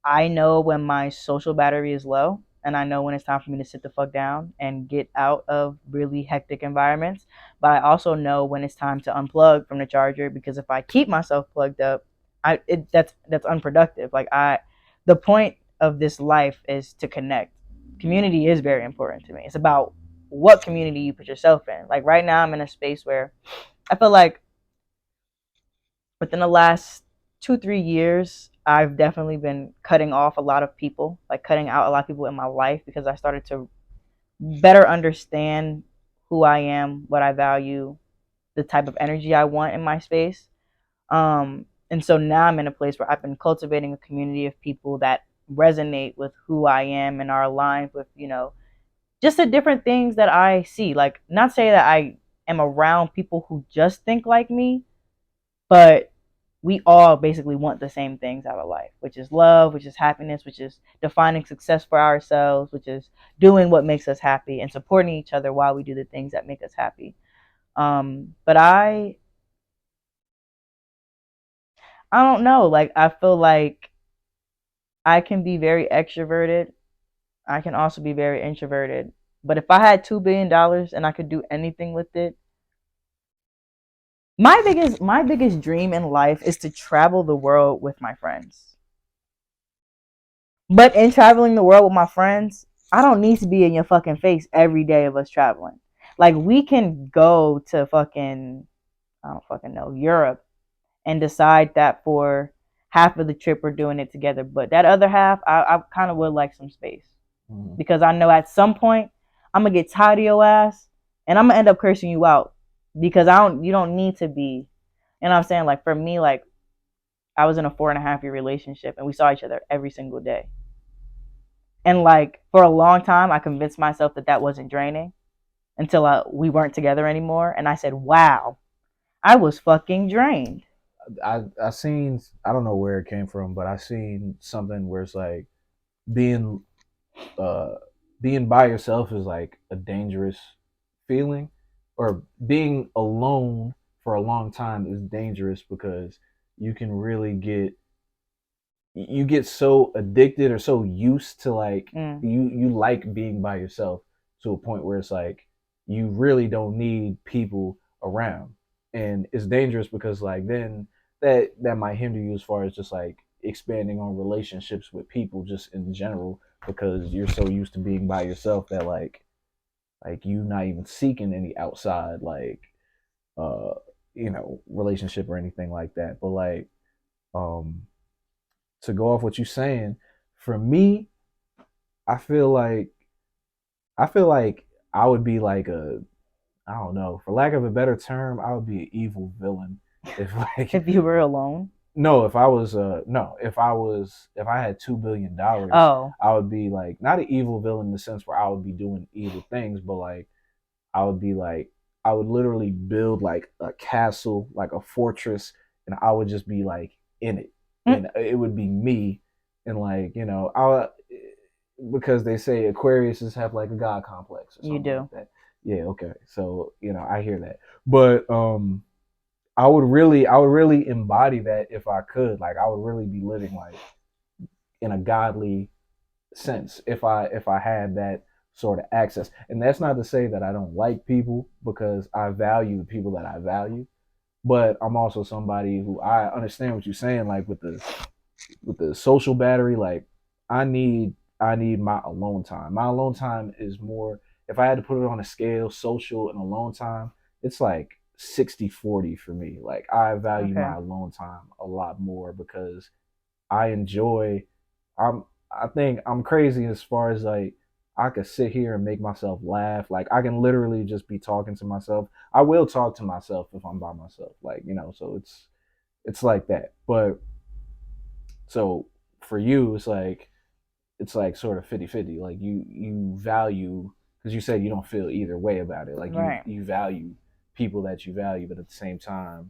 I know when my social battery is low, and I know when it's time for me to sit the fuck down and get out of really hectic environments. But I also know when it's time to unplug from the charger, because if I keep myself plugged up, that's unproductive. Like, the point of this life is to connect. Community is very important to me. It's about what community you put yourself in. Like, right now I'm in a space where I feel like within the last 2-3 years, I've definitely been cutting off a lot of people, like cutting out a lot of people in my life, because I started to better understand who I am, what I value, the type of energy I want in my space. And so now I'm in a place where I've been cultivating a community of people that resonate with who I am and are aligned with, just the different things that I see. Like, not say that I am around people who just think like me, but we all basically want the same things out of life, which is love, which is happiness, which is defining success for ourselves, which is doing what makes us happy and supporting each other while we do the things that make us happy. But I don't know. Like, I feel like I can be very extroverted. I can also be very introverted. But if I had $2 billion and I could do anything with it, My biggest dream in life is to travel the world with my friends. But in traveling the world with my friends, I don't need to be in your fucking face every day of us traveling. Like we can go to fucking I don't fucking know Europe and decide that for half of the trip we're doing it together, but that other half I kind of would like some space because I know at some point I'm gonna get tired of your ass and I'm gonna end up cursing you out because I don't you don't need to be. You know what I'm saying? Like for me, like I was in a 4.5 year relationship and we saw each other every single day. And like for a long time, I convinced myself that that wasn't draining until we weren't together anymore. And I said, wow, I was fucking drained. I seen, I don't know where it came from, but I seen something where it's like being uh being by yourself is like a dangerous feeling, or being alone for a long time is dangerous because you can really get so addicted or so used to like you like being by yourself to a point where it's like you really don't need people around, and it's dangerous because like then that might hinder you as far as just like expanding on relationships with people just in general, because you're so used to being by yourself that like you not even seeking any outside like uh relationship or anything like that. But like um to go off what you're saying, for me, I feel like I feel like I would be like a, I don't know, for lack of a better term, I would be an evil villain if like If you were alone. no, if I was no, if I had $2 billion, Oh. I would be like not an evil villain in the sense where I would be doing evil things, but like I would be like I would literally build like a castle, like a fortress, and I would just be like in it, and it would be me, and like I because they say Aquariuses have like a god complex or something You do. like that. Yeah, okay, so I hear that, but I would really embody that if I could. Like I would really be living like in a godly sense if I had that sort of access. And that's not to say that I don't like people, because I value the people that I value. But I'm also somebody who, I understand what you're saying, like with the social battery, like I need my alone time. My alone time is more, if I had to put it on a scale, social and alone time, it's like 60-40 for me. Like I value Okay. my alone time a lot more because I enjoy. I'm. I think I'm crazy as far as like I could sit here and make myself laugh. Like I can literally just be talking to myself. I will talk to myself if I'm by myself. Like so it's like that. But so for you, it's like sort of 50-50. Like you value, because you said you don't feel either way about it. Like you Right. you value people that you value, but at the same time,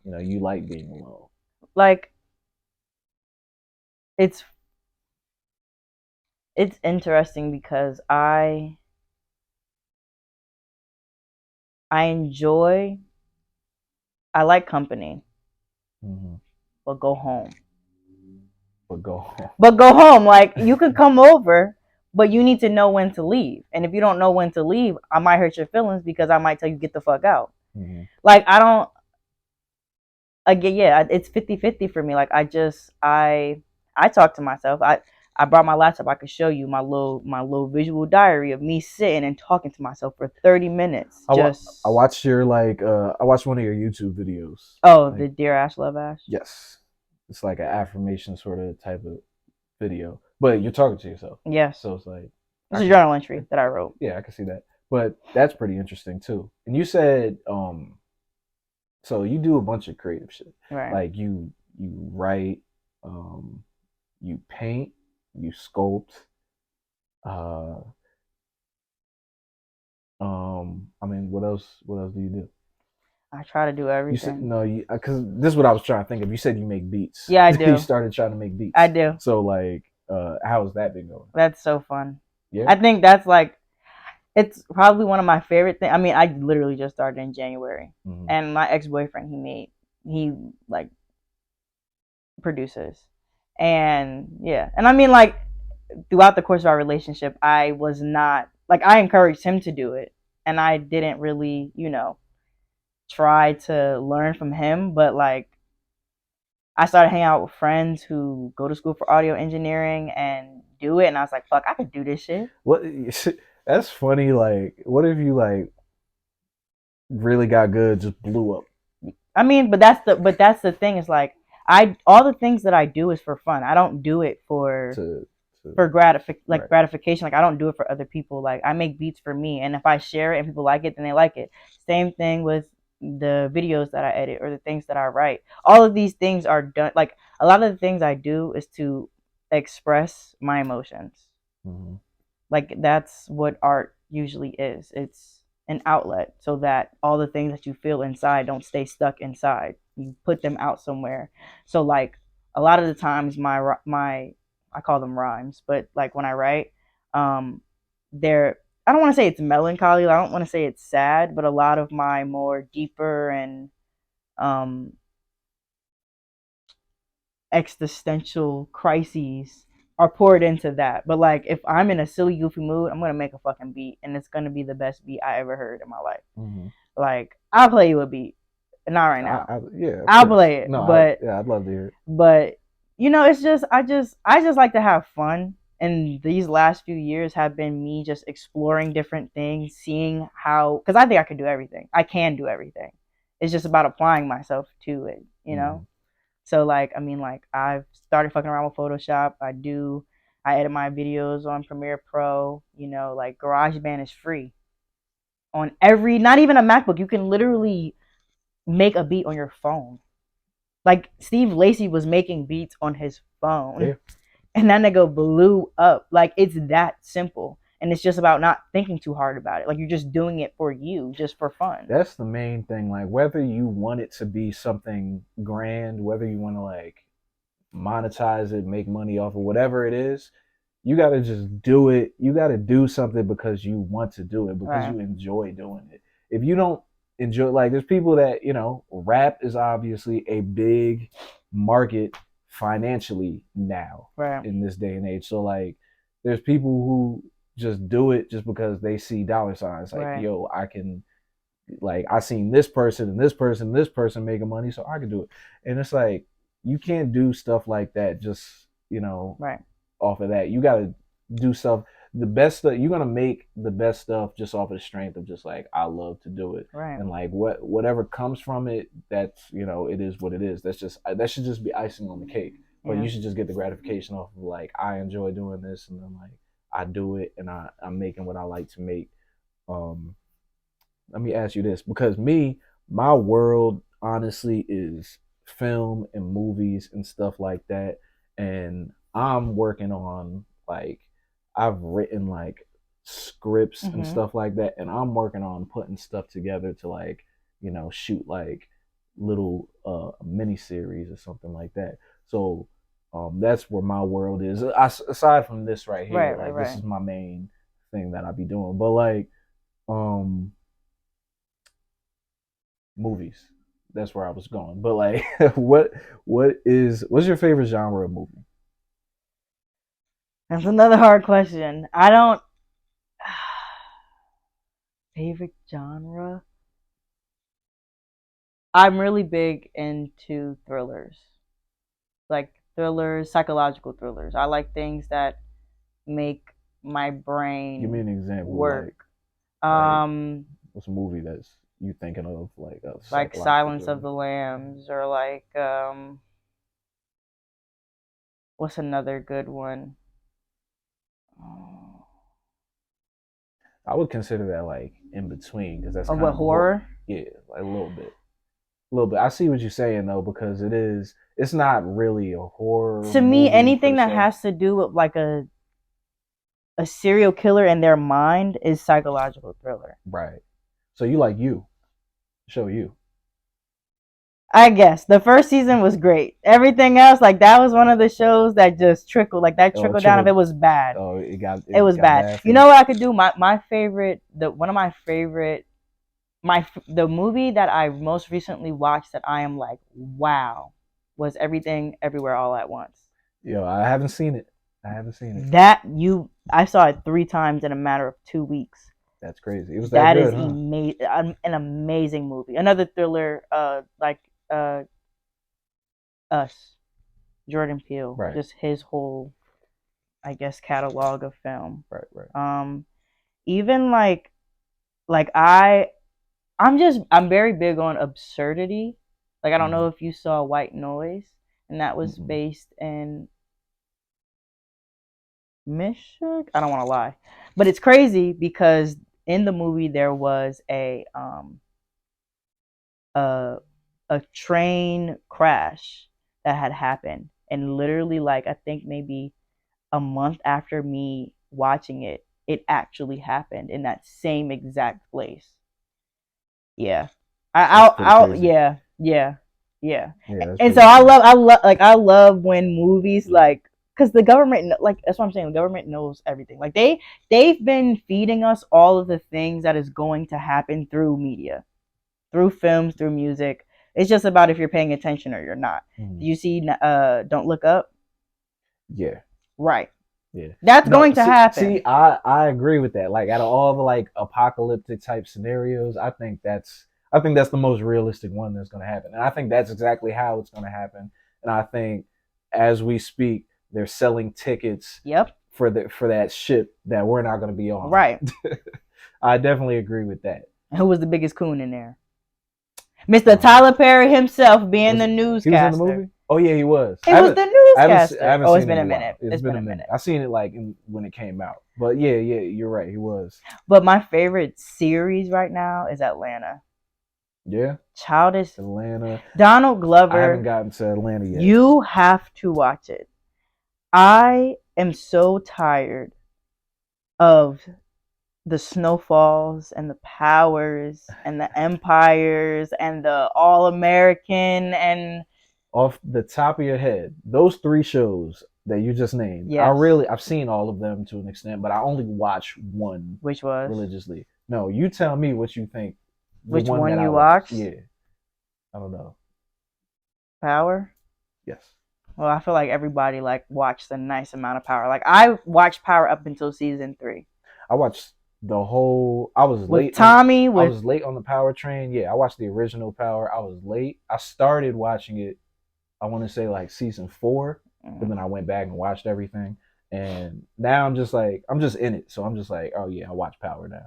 you like being alone. Like it's it's interesting because I enjoy I like company, Mm-hmm. but go home. But go home. But go home. Like you could come over, but you need to know when to leave. And if you don't know when to leave, I might hurt your feelings because I might tell you get the fuck out. Mm-hmm. Like I don't again, yeah, it's 50-50 for me. Like I talk to myself. I brought my laptop. I could show you my little visual diary of me sitting and talking to myself for 30 minutes. I watched your I watched one of your YouTube videos. Oh, like, the Dear Ash Love Ash. yes, it's like an affirmation sort of type of video, but you're talking to yourself. Yes. So it's like it's a journal entry that I wrote. Yeah, I can see that. But that's pretty interesting too. And you said so you do a bunch of creative shit. Right. Like you write, um, you paint, you sculpt, uh, I mean, what else? What else do you do? I try to do You said everything. no, because this is what I was trying to think of. You said you make beats. Yeah, I do. You started trying to make beats. I do. So like, how has that been going? That's so fun. Yeah. I think that's like it's probably one of my favorite things. I mean, I literally just started in January, and my ex-boyfriend he like produces, and yeah, and I mean like throughout the course of our relationship, I was not like I encouraged him to do it, and I didn't really try to learn from him, but like I started hanging out with friends who go to school for audio engineering and do it, and I was like, fuck, I could do this shit. What? That's funny. Like, what if you like really got good, just blew up? I mean, but that's the thing. Is like all the things that I do is for fun. I don't do it To right. gratification. Like I don't do it for other people. Like I make beats for me, and if I share it and people like it, then they like it. Same thing with the videos that I edit or the things that I write. All of these things are done. Like a lot of the things I do is to express my emotions. Mm-hmm. Like that's what art usually is. It's an outlet so that all the things that you feel inside don't stay stuck inside. You put them out somewhere. So like a lot of the times my I call them rhymes, but like when I write, they're I don't want to say it's melancholy. I don't want to say it's sad, but a lot of my more deeper and um, existential crises are poured into that. But like if I'm in a silly goofy mood, I'm gonna make a fucking beat and it's gonna be the best beat I ever heard in my life. Mm-hmm. Like I'll play you a beat. Not right now. Yeah, I'll play it. No, but yeah, I'd love to hear it. But you know, it's just I just like to have fun. And these last few years have been me just exploring different things, seeing how because I think I can do everything. I can do everything. It's just about applying myself to it, you know? Mm-hmm. So like I mean like I've started fucking around with Photoshop. I edit my videos on Premiere Pro, you know, like GarageBand is free. On every not even a MacBook, you can literally make a beat on your phone. Like Steve Lacy was making beats on his phone. Yeah. And that nigga blew up. Like it's that simple. And it's just about not thinking too hard about it. Like you're just doing it for you, just for fun. That's the main thing. Like whether you want it to be something grand, whether you want to like monetize it, make money off of whatever it is, you got to just do it. You got to do something because you want to do it, because Right. you enjoy doing it. If you don't enjoy, like, there's people that, you know, rap is obviously a big market financially now Right. in this day and age. So, like, there's people who just do it just because they see dollar signs. Like, Right. yo, I can, like, I seen this person and this person and this person making money, so I can do it. And it's like, you can't do stuff like that just, you know, Right. off of that. You got to do stuff. The best stuff you're gonna make the best stuff just off of the strength of just like I love to do it, Right. and like whatever comes from it, that's, you know, it is what it is. That's just, that should just be icing on the cake. But Yeah. you should just get the gratification off of like, I enjoy doing this, and then like I do it, and I'm making what I like to make. Um, let me ask you this, because my world honestly is film and movies and stuff like that, and I'm working on like, I've written like scripts and Mm-hmm. stuff like that, and I'm working on putting stuff together to like, you know, shoot like little mini series or something like that. So that's where my world is. Aside from this right here, Right. like this is my main thing that I be doing. But like um movies, that's where I was going. But like what's your favorite genre of movie? That's another hard question. I don't favorite genre. I'm really big into thrillers. Like thrillers, psychological thrillers. I like things that make my Give me brain an example, work. like Um, what's a movie that's you thinking of, like a like psychological Silence of thriller? the Lambs, or like what's another good one? Oh, I would consider that like in between, because that's or kind what of horror. horror? Yeah, like a little bit, a little bit. I see what you're saying though, because it is. It's not really a horror To me, movie per anything that se. has to do with like a serial killer and their mind is psychological thriller. Right. So you like You? Show You. I guess the first season was great. Everything else, like that was one of the shows that just trickled, like that Oh, trickled down. If it trickled. was bad, Oh, it was got bad. bad for You you. know what I could do? My favorite, the one of my favorite, the movie that I most recently watched that I am like, wow, was Everything Everywhere All at Once. Yo, I haven't seen it. I haven't seen it. I saw it 3 times in a matter of 2 weeks. That's crazy. It was that That is good, huh? an amazing movie. Another thriller, like uh, Us, Jordan Peele, Right, just his whole, I guess, catalog of film. right, right. Um, even like I'm very big on absurdity. Like I don't know Mm-hmm. if you saw White Noise, and that was Mm-mm. based in Michigan. I don't want to lie, but it's crazy because in the movie there was a a train crash that had happened, and literally like I think maybe a month after me watching it, it actually happened in that same exact place. Yeah. That's pretty I'll crazy. yeah, yeah, yeah. Yeah, that's And so pretty crazy. I love when movies like because the government like that's what I'm saying. The government knows everything. Like they've been feeding us all of the things that is going to happen through media, through films, through music. It's just about if you're paying attention or you're not. Mhm. Do you see Don't Look Up? Yeah, Right. yeah. That's No, going to happen. I agree with that. Like out of all the like apocalyptic type scenarios, I think that's the most realistic one that's going to happen, and I think that's exactly how it's going to happen. And I think as we speak, they're selling tickets Yep. for that ship that we're not going to be on. Right. I definitely agree with that. And who was the biggest coon in there? Mr. Um, Tyler Perry himself being was the he was in the newscaster. movie? Oh yeah, he was. He was the I newscaster. haven't Oh, it's seen it been in a a while. minute. It's It's been been a a minute. minute. I seen it like when it came out. But yeah, yeah, you're right. He was. But my favorite series right now is Atlanta. Yeah, Childish Atlanta. Donald I haven't Glover. gotten to Atlanta yet. You have to watch it. I am so tired of the snowfalls and the powers and the empires and the all American and Off the top of your head, those three shows that you just named, yes, I've seen all of them to an extent, but I only watch one which was religiously. No, you tell me what you think. The which one one that I you watched. watched? Yeah, I don't know. Power. Yes, Well, I feel like everybody like watched a nice amount of Power. Like I watched Power up until season 3 I watched the whole. I was with late on. Tommy. I With was late on the Power train. Yeah, I watched the original Power. I was late. I started watching it. I want to say like season 4, but then I went back and watched everything. And now I'm just in it. So I'm just like, oh yeah, I watch Power now.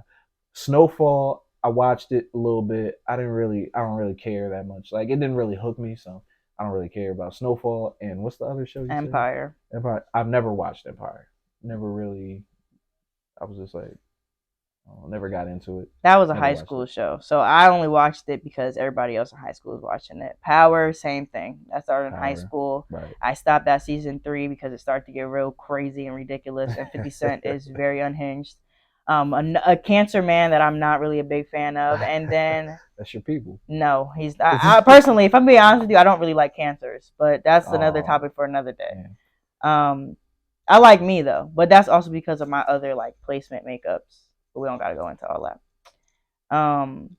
Snowfall, I watched it a little bit. I don't really care that much. Like it didn't really hook me, so I don't really care about Snowfall. And what's the other show you said? Empire. Empire. I've never watched Empire. Never really. I was just like, oh, never got into it. That was a Never high watched school it. show, so I only watched it because everybody else in high school was watching it. Power, same thing. That started in high Power. school. Right. I stopped at season 3 because it started to get real crazy and ridiculous. And 50 Cent is very unhinged. A cancer man that I'm not really a big fan of. And then That's your people. no, he's. I personally, if I'm being honest with you, I don't really like cancers, but that's another Oh topic for another day. man. Um, I like me though, but that's also because of my other like placement makeups. But we don't gotta go into all that.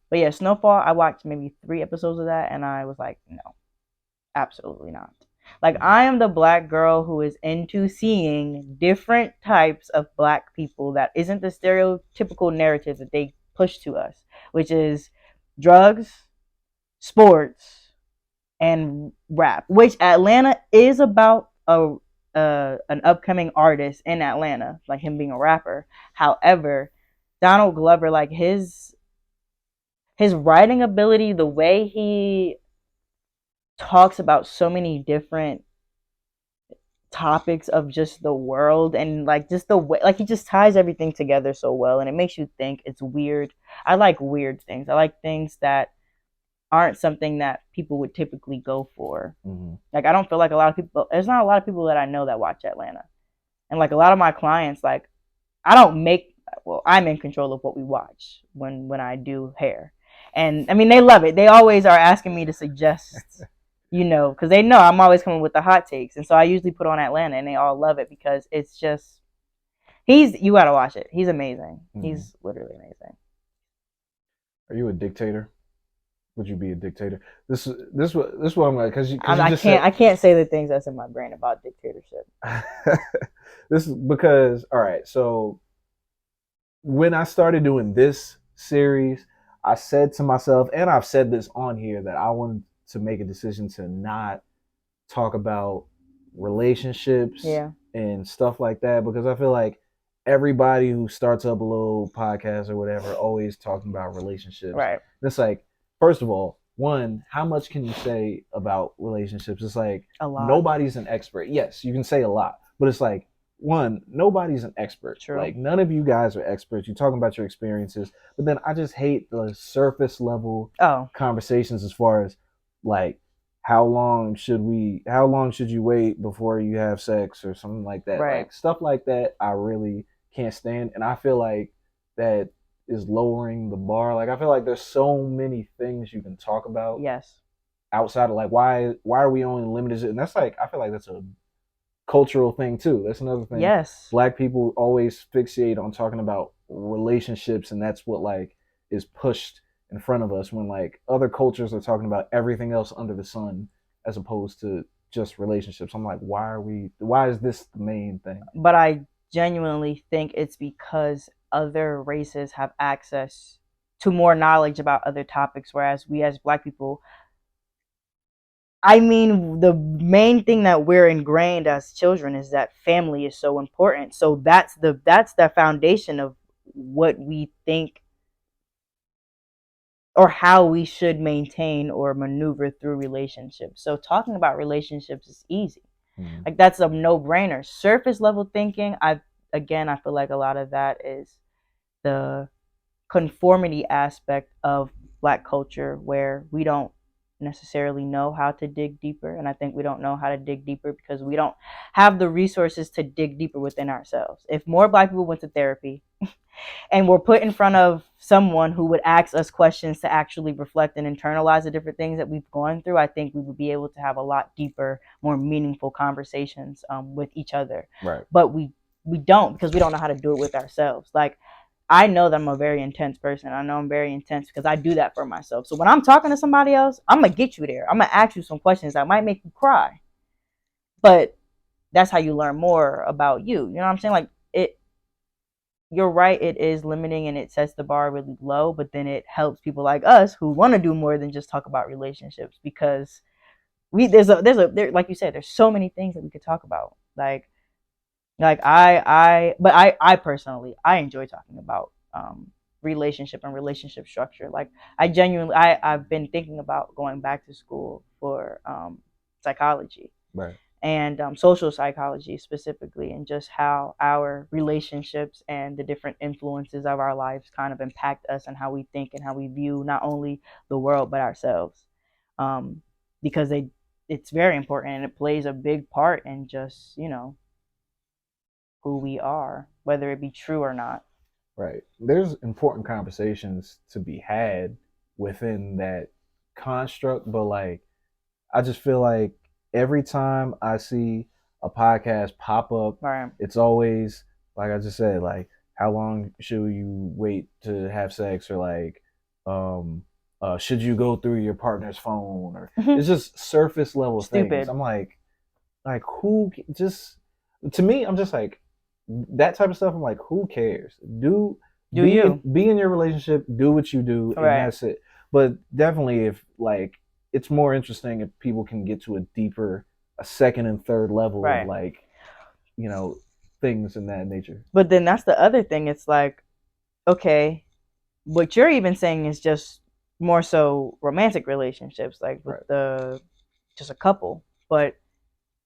But yeah, Snowfall. I watched maybe 3 episodes of that, and I was like, no, absolutely not. Like I am the black girl who is into seeing different types of black people that isn't the stereotypical narrative that they push to us, which is drugs, sports, and rap. Which Atlanta is about an upcoming artist in Atlanta, like him being a rapper. However, Donald Glover, like his writing ability, the way he talks about so many different topics of just the world and like just the way like he just ties everything together so well and it makes you think. It's weird. I like weird things. I like things that aren't something that people would typically go for. Mm-hmm. Like I don't feel like a lot of people there's not a lot of people that I know that watch Atlanta. And like a lot of my clients, like I don't make well, I'm in control of what we watch when I do hair. And I mean they love it. They always are asking me to suggest, because they know I'm always coming with the hot takes. And so I usually put on Atlanta and they all love it because it's just you gotta watch it. He's amazing. Mm-hmm. He's literally amazing. Are you a dictator? Would you be a dictator? This what I'm like because I can't say the things that's in my brain about dictatorship. this is because all right. So when I started doing this series, I said to myself, and I've said this on here, that I wanted to make a decision to not talk about relationships Yeah. and stuff like that, because I feel like everybody who starts up a little podcast or whatever always talking about relationships. Right. It's like, first of all, one, how much can you say about relationships? It's like A lot. nobody's an expert. Yes, you can say a lot, but it's like, one, nobody's an expert. True. Like, none of you guys are experts. You're talking about your experiences, but then I just hate the surface level Oh, conversations as far as like how long should you wait before you have sex or something like that. right. Like stuff like that I really can't stand, and I feel like that is lowering the bar. Like I feel like there's so many things you can talk about Yes. outside of like why are we only limited to, and that's like I feel like that's a cultural thing too. That's another thing. Yes. Black people always fixate on talking about relationships, and that's what like is pushed in front of us when like other cultures are talking about everything else under the sun as opposed to just relationships. I'm like, why is this the main thing? But I genuinely think it's because other races have access to more knowledge about other topics, whereas we as Black people, I mean, the main thing that we're ingrained as children is that family is so important. So that's the foundation of what we think or how we should maintain or maneuver through relationships. So talking about relationships is easy. Mm-hmm. Like that's a no-brainer. Surface level thinking, I feel like a lot of that is the conformity aspect of Black culture where we don't necessarily know how to dig deeper, and I think we don't know how to dig deeper because we don't have the resources to dig deeper within ourselves. If more Black people went to therapy and were put in front of someone who would ask us questions to actually reflect and internalize the different things that we've gone through, I think we would be able to have a lot deeper, more meaningful conversations with each other. Right. But we don't, because we don't know how to do it with ourselves. Like I know that I'm a very intense person. I know I'm very intense because I do that for myself. So when I'm talking to somebody else, I'm gonna get you there. I'm gonna ask you some questions that might make you cry. But that's how you learn more about you. You know what I'm saying? Like it you're right, it is limiting and it sets the bar really low, but then it helps people like us who want to do more than just talk about relationships, because there, like you said, there's so many things that we could talk about. I personally, I enjoy talking about relationship and relationship structure. Like I've been thinking about going back to school for psychology. Right. And social psychology specifically, and just how our relationships and the different influences of our lives kind of impact us and how we think and how we view not only the world but ourselves, because it's very important and it plays a big part in just who we are, whether it be true or not. Right. There's important conversations to be had within that construct, but like I just feel like every time I see a podcast pop up, Right. it's always like I just said, like how long should you wait to have sex, or like should you go through your partner's phone, or it's just surface level Stupid. things. I'm like who just to me, I'm just like that type of stuff. I'm like, who cares? Be in your relationship, do what you do, and Right. that's it. But definitely, if like it's more interesting if people can get to a second and third level Right. of like, things in that nature. But then that's the other thing. It's like, okay, what you're even saying is just more so romantic relationships, like with Right. just a couple. But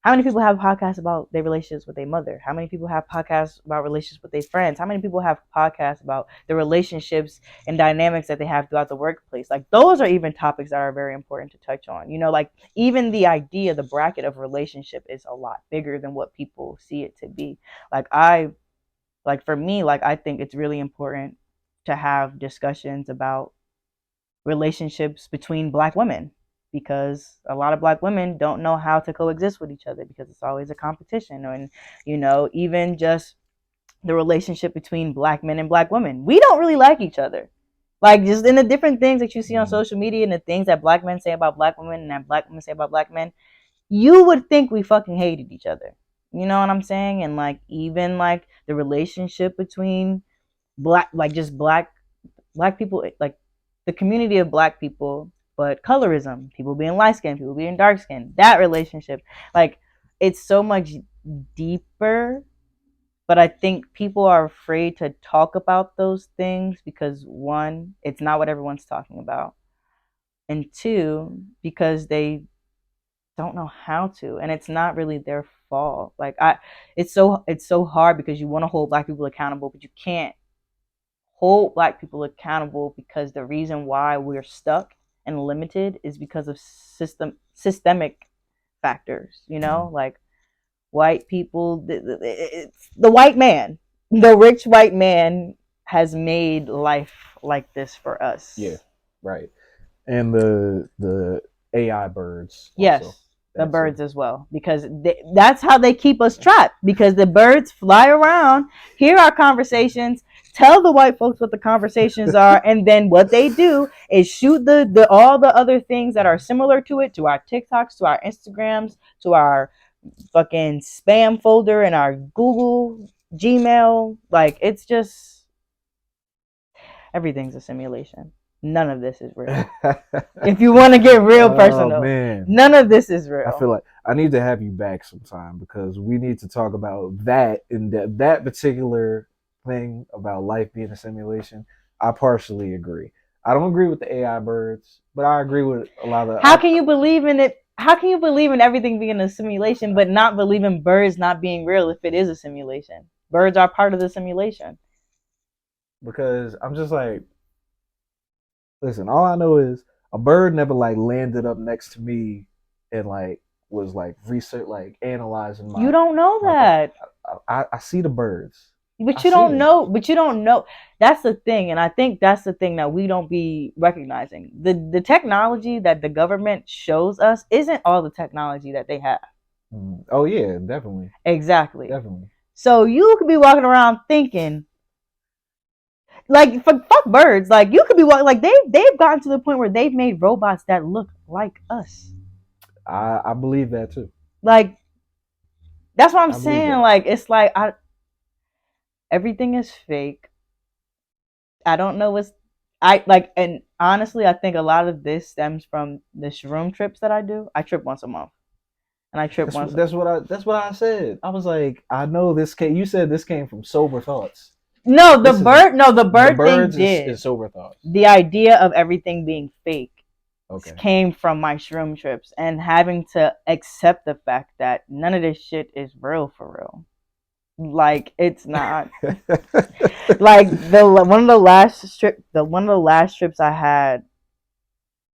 how many people have podcasts about their relationships with their mother? How many people have podcasts about relationships with their friends? How many people have podcasts about the relationships and dynamics that they have throughout the workplace? Like those are even topics that are very important to touch on. Like even the idea, the bracket of relationship is a lot bigger than what people see it to be. For me, I think it's really important to have discussions about relationships between Black women, because a lot of Black women don't know how to coexist with each other because it's always a competition. And even just the relationship between Black men and Black women, we don't really like each other. Like just in the different things that you see on social media and the things that Black men say about Black women and that Black women say about Black men, you would think we fucking hated each other. You know what I'm saying? And even the relationship between black people, like the community of black people, but colorism, people being light skinned, people being dark skinned, that relationship, like it's so much deeper. But I think people are afraid to talk about those things because one, it's not what everyone's talking about, and two, because they don't know how to, and it's not really their fault. Like it's so hard because you want to hold black people accountable, but you can't hold black people accountable because the reason why we're stuck and limited is because of systemic factors, like white people, it's the white man, the rich white man has made life like this for us. Yeah, right. And the AI birds. Yes, Also. the birds as well, because that's how they keep us trapped, because the birds fly around, hear our conversations, tell the white folks what the conversations are, and then what they do is shoot the all the other things that are similar to it, to our TikToks, to our Instagrams, to our fucking spam folder and our Google Gmail. Like, it's just, everything's a simulation. None of this is real. If you want to get real personal, man, none of this is real. I feel like I need to have you back sometime because we need to talk about that that particular thing about life being a simulation. I partially agree. I don't agree with the AI birds, but I agree with a lot of. How can you believe in it? How can you believe in everything being a simulation, but not believe in birds not being real if it is a simulation? Birds are part of the simulation. Because I'm just like, listen, all I know is a bird never like landed up next to me and like was like research, like analyzing my. You don't know that. I see the birds. But you don't know. But you don't know. That's the thing, and I think that's the thing that we don't be recognizing. The technology that the government shows us isn't all the technology that they have. Oh yeah, definitely. Exactly. Definitely. So you could be walking around thinking, like, fuck birds. Like, you could be walking, like they've gotten to the point where they've made robots that look like us. I believe that too. Like, that's what I'm saying. Like, it's like everything is fake. I don't know what's and honestly, I think a lot of this stems from the shroom trips that I do. I trip once a month, and I trip once. That's what I said. I was like, I know this came. You said this came from sober thoughts. No, the bird thing did. Is sober thoughts. The idea of everything being fake okay. came from my shroom trips and having to accept the fact that none of this shit is real for real. Like, it's not. Like, one of the last trips I had,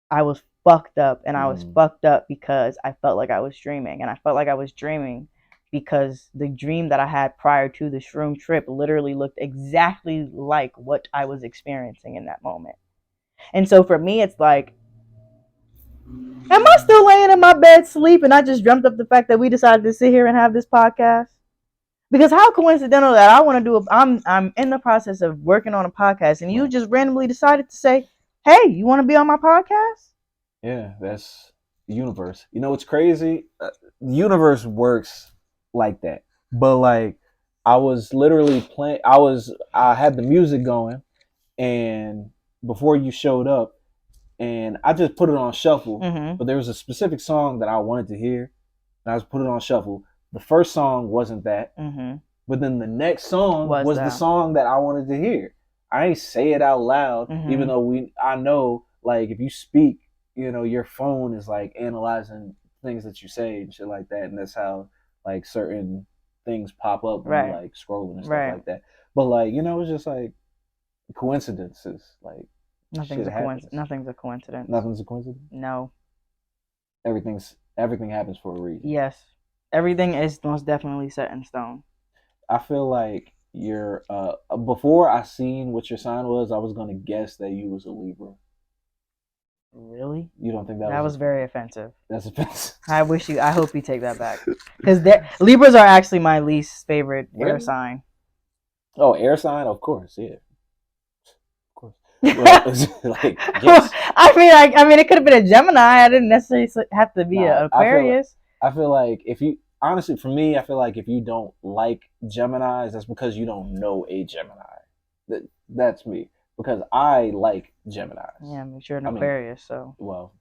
I was fucked up, and I was fucked up because I felt like I was dreaming, and I felt like I was dreaming because the dream that I had prior to the shroom trip literally looked exactly like what I was experiencing in that moment. And so for me, it's like, am I still laying in my bed sleep and I just dreamt up the fact that we decided to sit here and have this podcast? Because how coincidental that I want to do I'm in the process of working on a podcast, and you just randomly decided to say, "Hey, you want to be on my podcast?" Yeah, that's the universe. You know what's crazy? The universe works like that. But like, I was literally playing. I had the music going, and before you showed up, and I just put it on shuffle. Mm-hmm. But there was a specific song that I wanted to hear, and I just put it on shuffle. The first song wasn't that, but then the next song was the song that I wanted to hear. I ain't say it out loud, even though I know, like, if you speak, you know, your phone is like analyzing things that you say and shit like that, and that's how like certain things pop up when you're like scrolling and stuff like that. But like, you know, it's just like coincidences. Like, nothing's a coincidence. Nothing's a coincidence. Nothing's a coincidence. No. Everything happens for a reason. Yes. Everything is most definitely set in stone. I feel like you're before I seen what your sign was, I was gonna guess that you was a Libra. Really? You don't think that was very offensive? That's offensive. I hope you take that back, because Libras are actually my least favorite air sign. Oh, air sign, of course, yeah, of course. Like, yes. I mean, it could have been a Gemini. I didn't necessarily have to be an Aquarius. I feel like if you honestly, for me, I feel like if you don't like Geminis, that's because you don't know a Gemini. That's me because I like Geminis. Yeah, I'm sure an I mean, Aquarius. So well,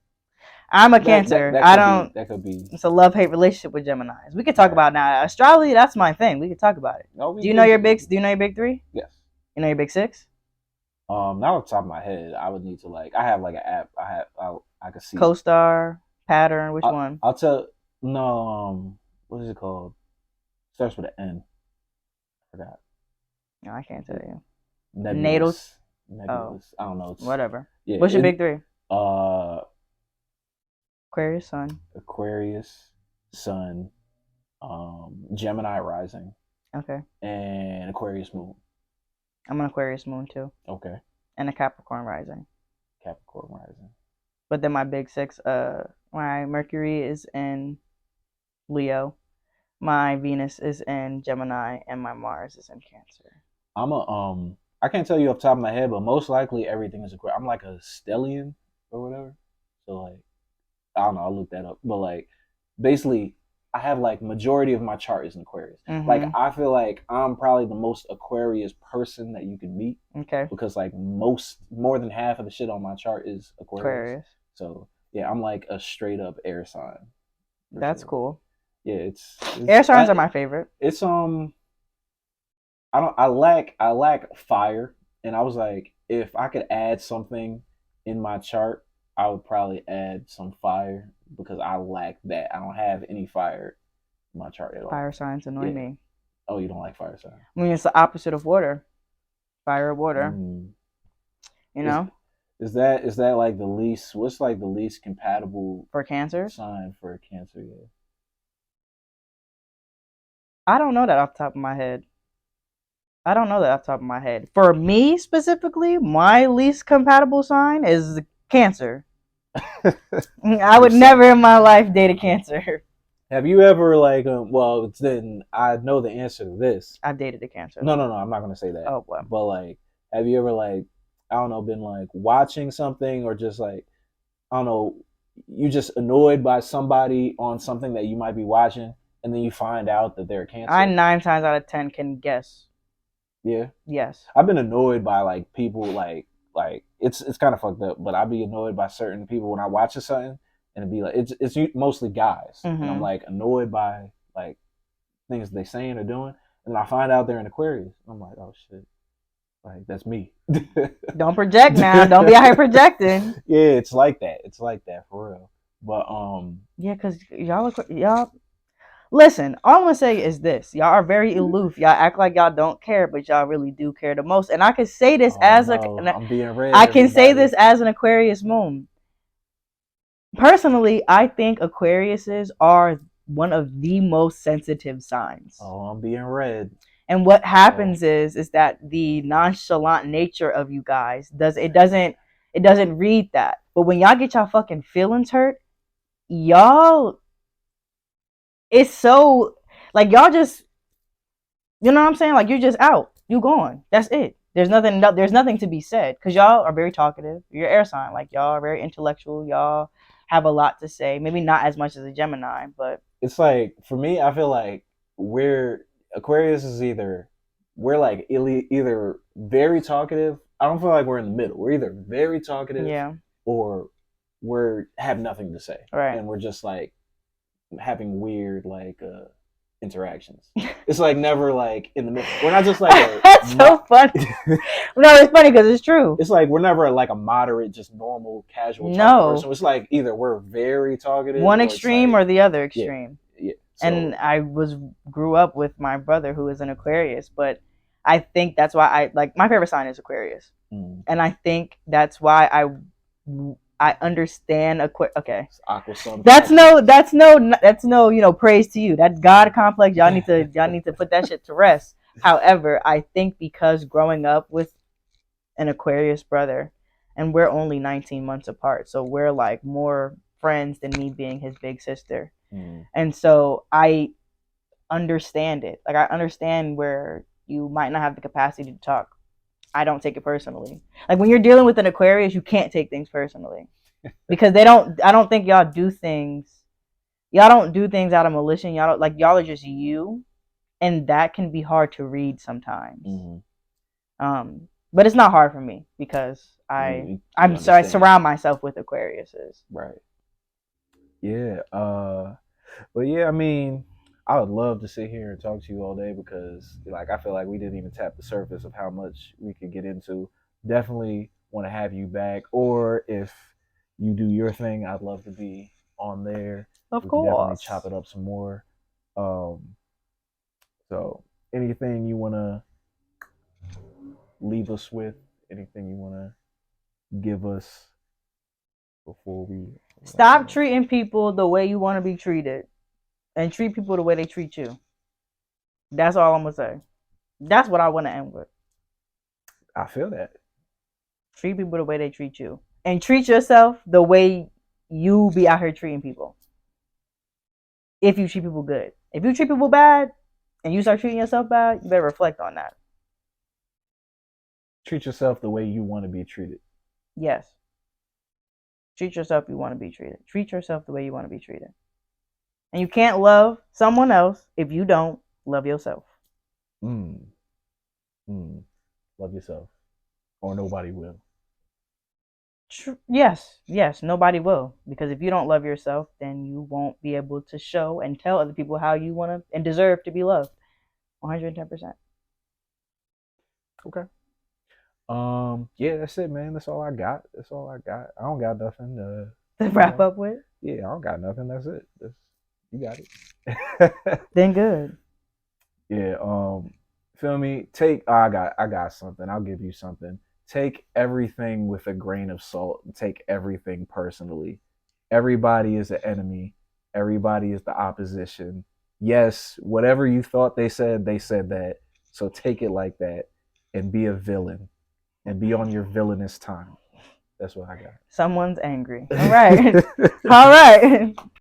I'm a Cancer. that I could don't. be that could be. It's a love-hate relationship with Geminis. We could talk Right. about now astrology. That's my thing. We could talk about it. No, we Do you know could your big? Do you know your big three? Yes. You know your big six? Not off the top of my head. I would need to like. I have like an app. I could see. CoStar, Pattern. Which one? I'll tell. No. What is it called? Starts with an N. I forgot. No, I can't tell you. Nebulous. Oh, I don't know. whatever. Yeah. What's your big three? Aquarius, Sun. Aquarius, Sun, Gemini rising, Okay. and Aquarius moon. I'm an Aquarius moon too. Okay. And a Capricorn rising. Capricorn rising. But then my big six, my Mercury is in Leo, my Venus is in Gemini, and my Mars is in Cancer. I can't tell you off the top of my head, but most likely everything is Aquarius. I'm like a stellium or whatever. So like, I don't know. I'll look that up. But like, basically, I have like majority of my chart is in Aquarius. Mm-hmm. Like, I feel like I'm probably the most Aquarius person that you can meet. Okay. Because like more than half of the shit on my chart is Aquarius. So yeah, I'm like a straight up air sign. That's cool. Yeah, it's air signs are my favorite. It's I lack fire, and I was like, if I could add something in my chart, I would probably add some fire because I lack that. I don't have any fire in my chart at all. Fire signs annoy me. Oh, you don't like fire signs? I mean, it's the opposite of water. Fire or water. You know? Is that like the least? What's like the least compatible for Cancer sign for a Cancer? Yeah. I don't know that off the top of my head. For me specifically, my least compatible sign is Cancer. I would never in my life date a Cancer. Have you ever like? Well, then I know the answer to this. I've dated a Cancer. No, I'm not gonna say that. Oh, well. But like, have you ever like, I don't know, been like watching something or just like, I don't know, you just annoyed by somebody on something that you might be watching, and then you find out that they're a Cancer? I 9 times out of 10 can guess. Yeah. Yes. I've been annoyed by like people like it's kind of fucked up, but I'd be annoyed by certain people when I watch something, and it'd be like it's mostly guys, and I'm like annoyed by like things they saying or doing, and I find out they're in Aquarius. I'm like, oh shit, like that's me. Don't project now. Don't be out here projecting. Yeah, it's like that. It's like that for real. But yeah, cause y'all. Listen, all I'm gonna say is this: y'all are very aloof. Y'all act like y'all don't care, but y'all really do care the most. And I can say this I'm being red. I can say this as an Aquarius moon. Personally, I think Aquariuses are one of the most sensitive signs. Oh, I'm being red. And what happens is that the nonchalant nature of you guys doesn't read that. But when y'all get y'all fucking feelings hurt, y'all, it's so like y'all just, you know what I'm saying? Like you're just out, you gone. That's it. There's nothing to be said because y'all are very talkative. You're air sign, like y'all are very intellectual. Y'all have a lot to say. Maybe not as much as a Gemini, but it's like for me, I feel like Aquarius is we're like either very talkative. I don't feel like we're in the middle. We're either very talkative, or we're have nothing to say, right? And we're just like having weird like interactions. It's like never like in the middle. We're not just like that's so funny. No, it's funny because it's true. It's like we're never like a moderate, just normal, casual person. It's like either we're very talkative, one extreme or the other extreme. Yeah. So, and I grew up with my brother who is an Aquarius, but I think that's why I like my favorite sign is Aquarius, and I think that's why I understand okay. That's no praise to you. That's God complex. Y'all need to put that shit to rest. However, I think because growing up with an Aquarius brother, and we're only 19 months apart, so we're like more friends than me being his big sister. And so I understand it. Like I understand where you might not have the capacity to talk. I don't take it personally. Like when you're dealing with an Aquarius, you can't take things personally because I don't think y'all do things out of malicious. Y'all are just you, and that can be hard to read sometimes. But it's not hard for me because You I understand. surround myself with Aquariuses. Right. Yeah. But yeah, I mean, I would love to sit here and talk to you all day because, like, I feel like we didn't even tap the surface of how much we could get into. Definitely want to have you back, or if you do your thing, I'd love to be on there. Of We could definitely course. chop it up some more. Um, so, anything you want to leave us with? Anything you want to give us before we Stop treating people the way you want to be treated, and treat people the way they treat you. That's all I'm gonna say. That's what I want to end with. I feel that. Treat people the way they treat you, and treat yourself the way you be out here treating people. If you treat people good, if you treat people bad, and you start treating yourself bad, you better reflect on that. Treat yourself the way you want to be treated. Yes, treat yourself you want to be treated. Treat yourself the way you want to be treated. And you can't love someone else if you don't love yourself. Mm. Mm. Love yourself, or nobody will. Yes, yes, nobody will. Because if you don't love yourself, then you won't be able to show and tell other people how you want to and deserve to be loved. 110%. Okay. Yeah, that's it, man. That's all I got. That's all I got. I don't got nothing. To wrap up with, yeah, I don't got nothing. That's it. You got it. then good. Yeah. Feel me? I got something. I'll give you something. Take everything with a grain of salt. Take everything personally. Everybody is an enemy. Everybody is the opposition. Yes, whatever you thought they said that. So take it like that and be a villain and be on your villainous time. That's what I got. Someone's angry. All right. All right.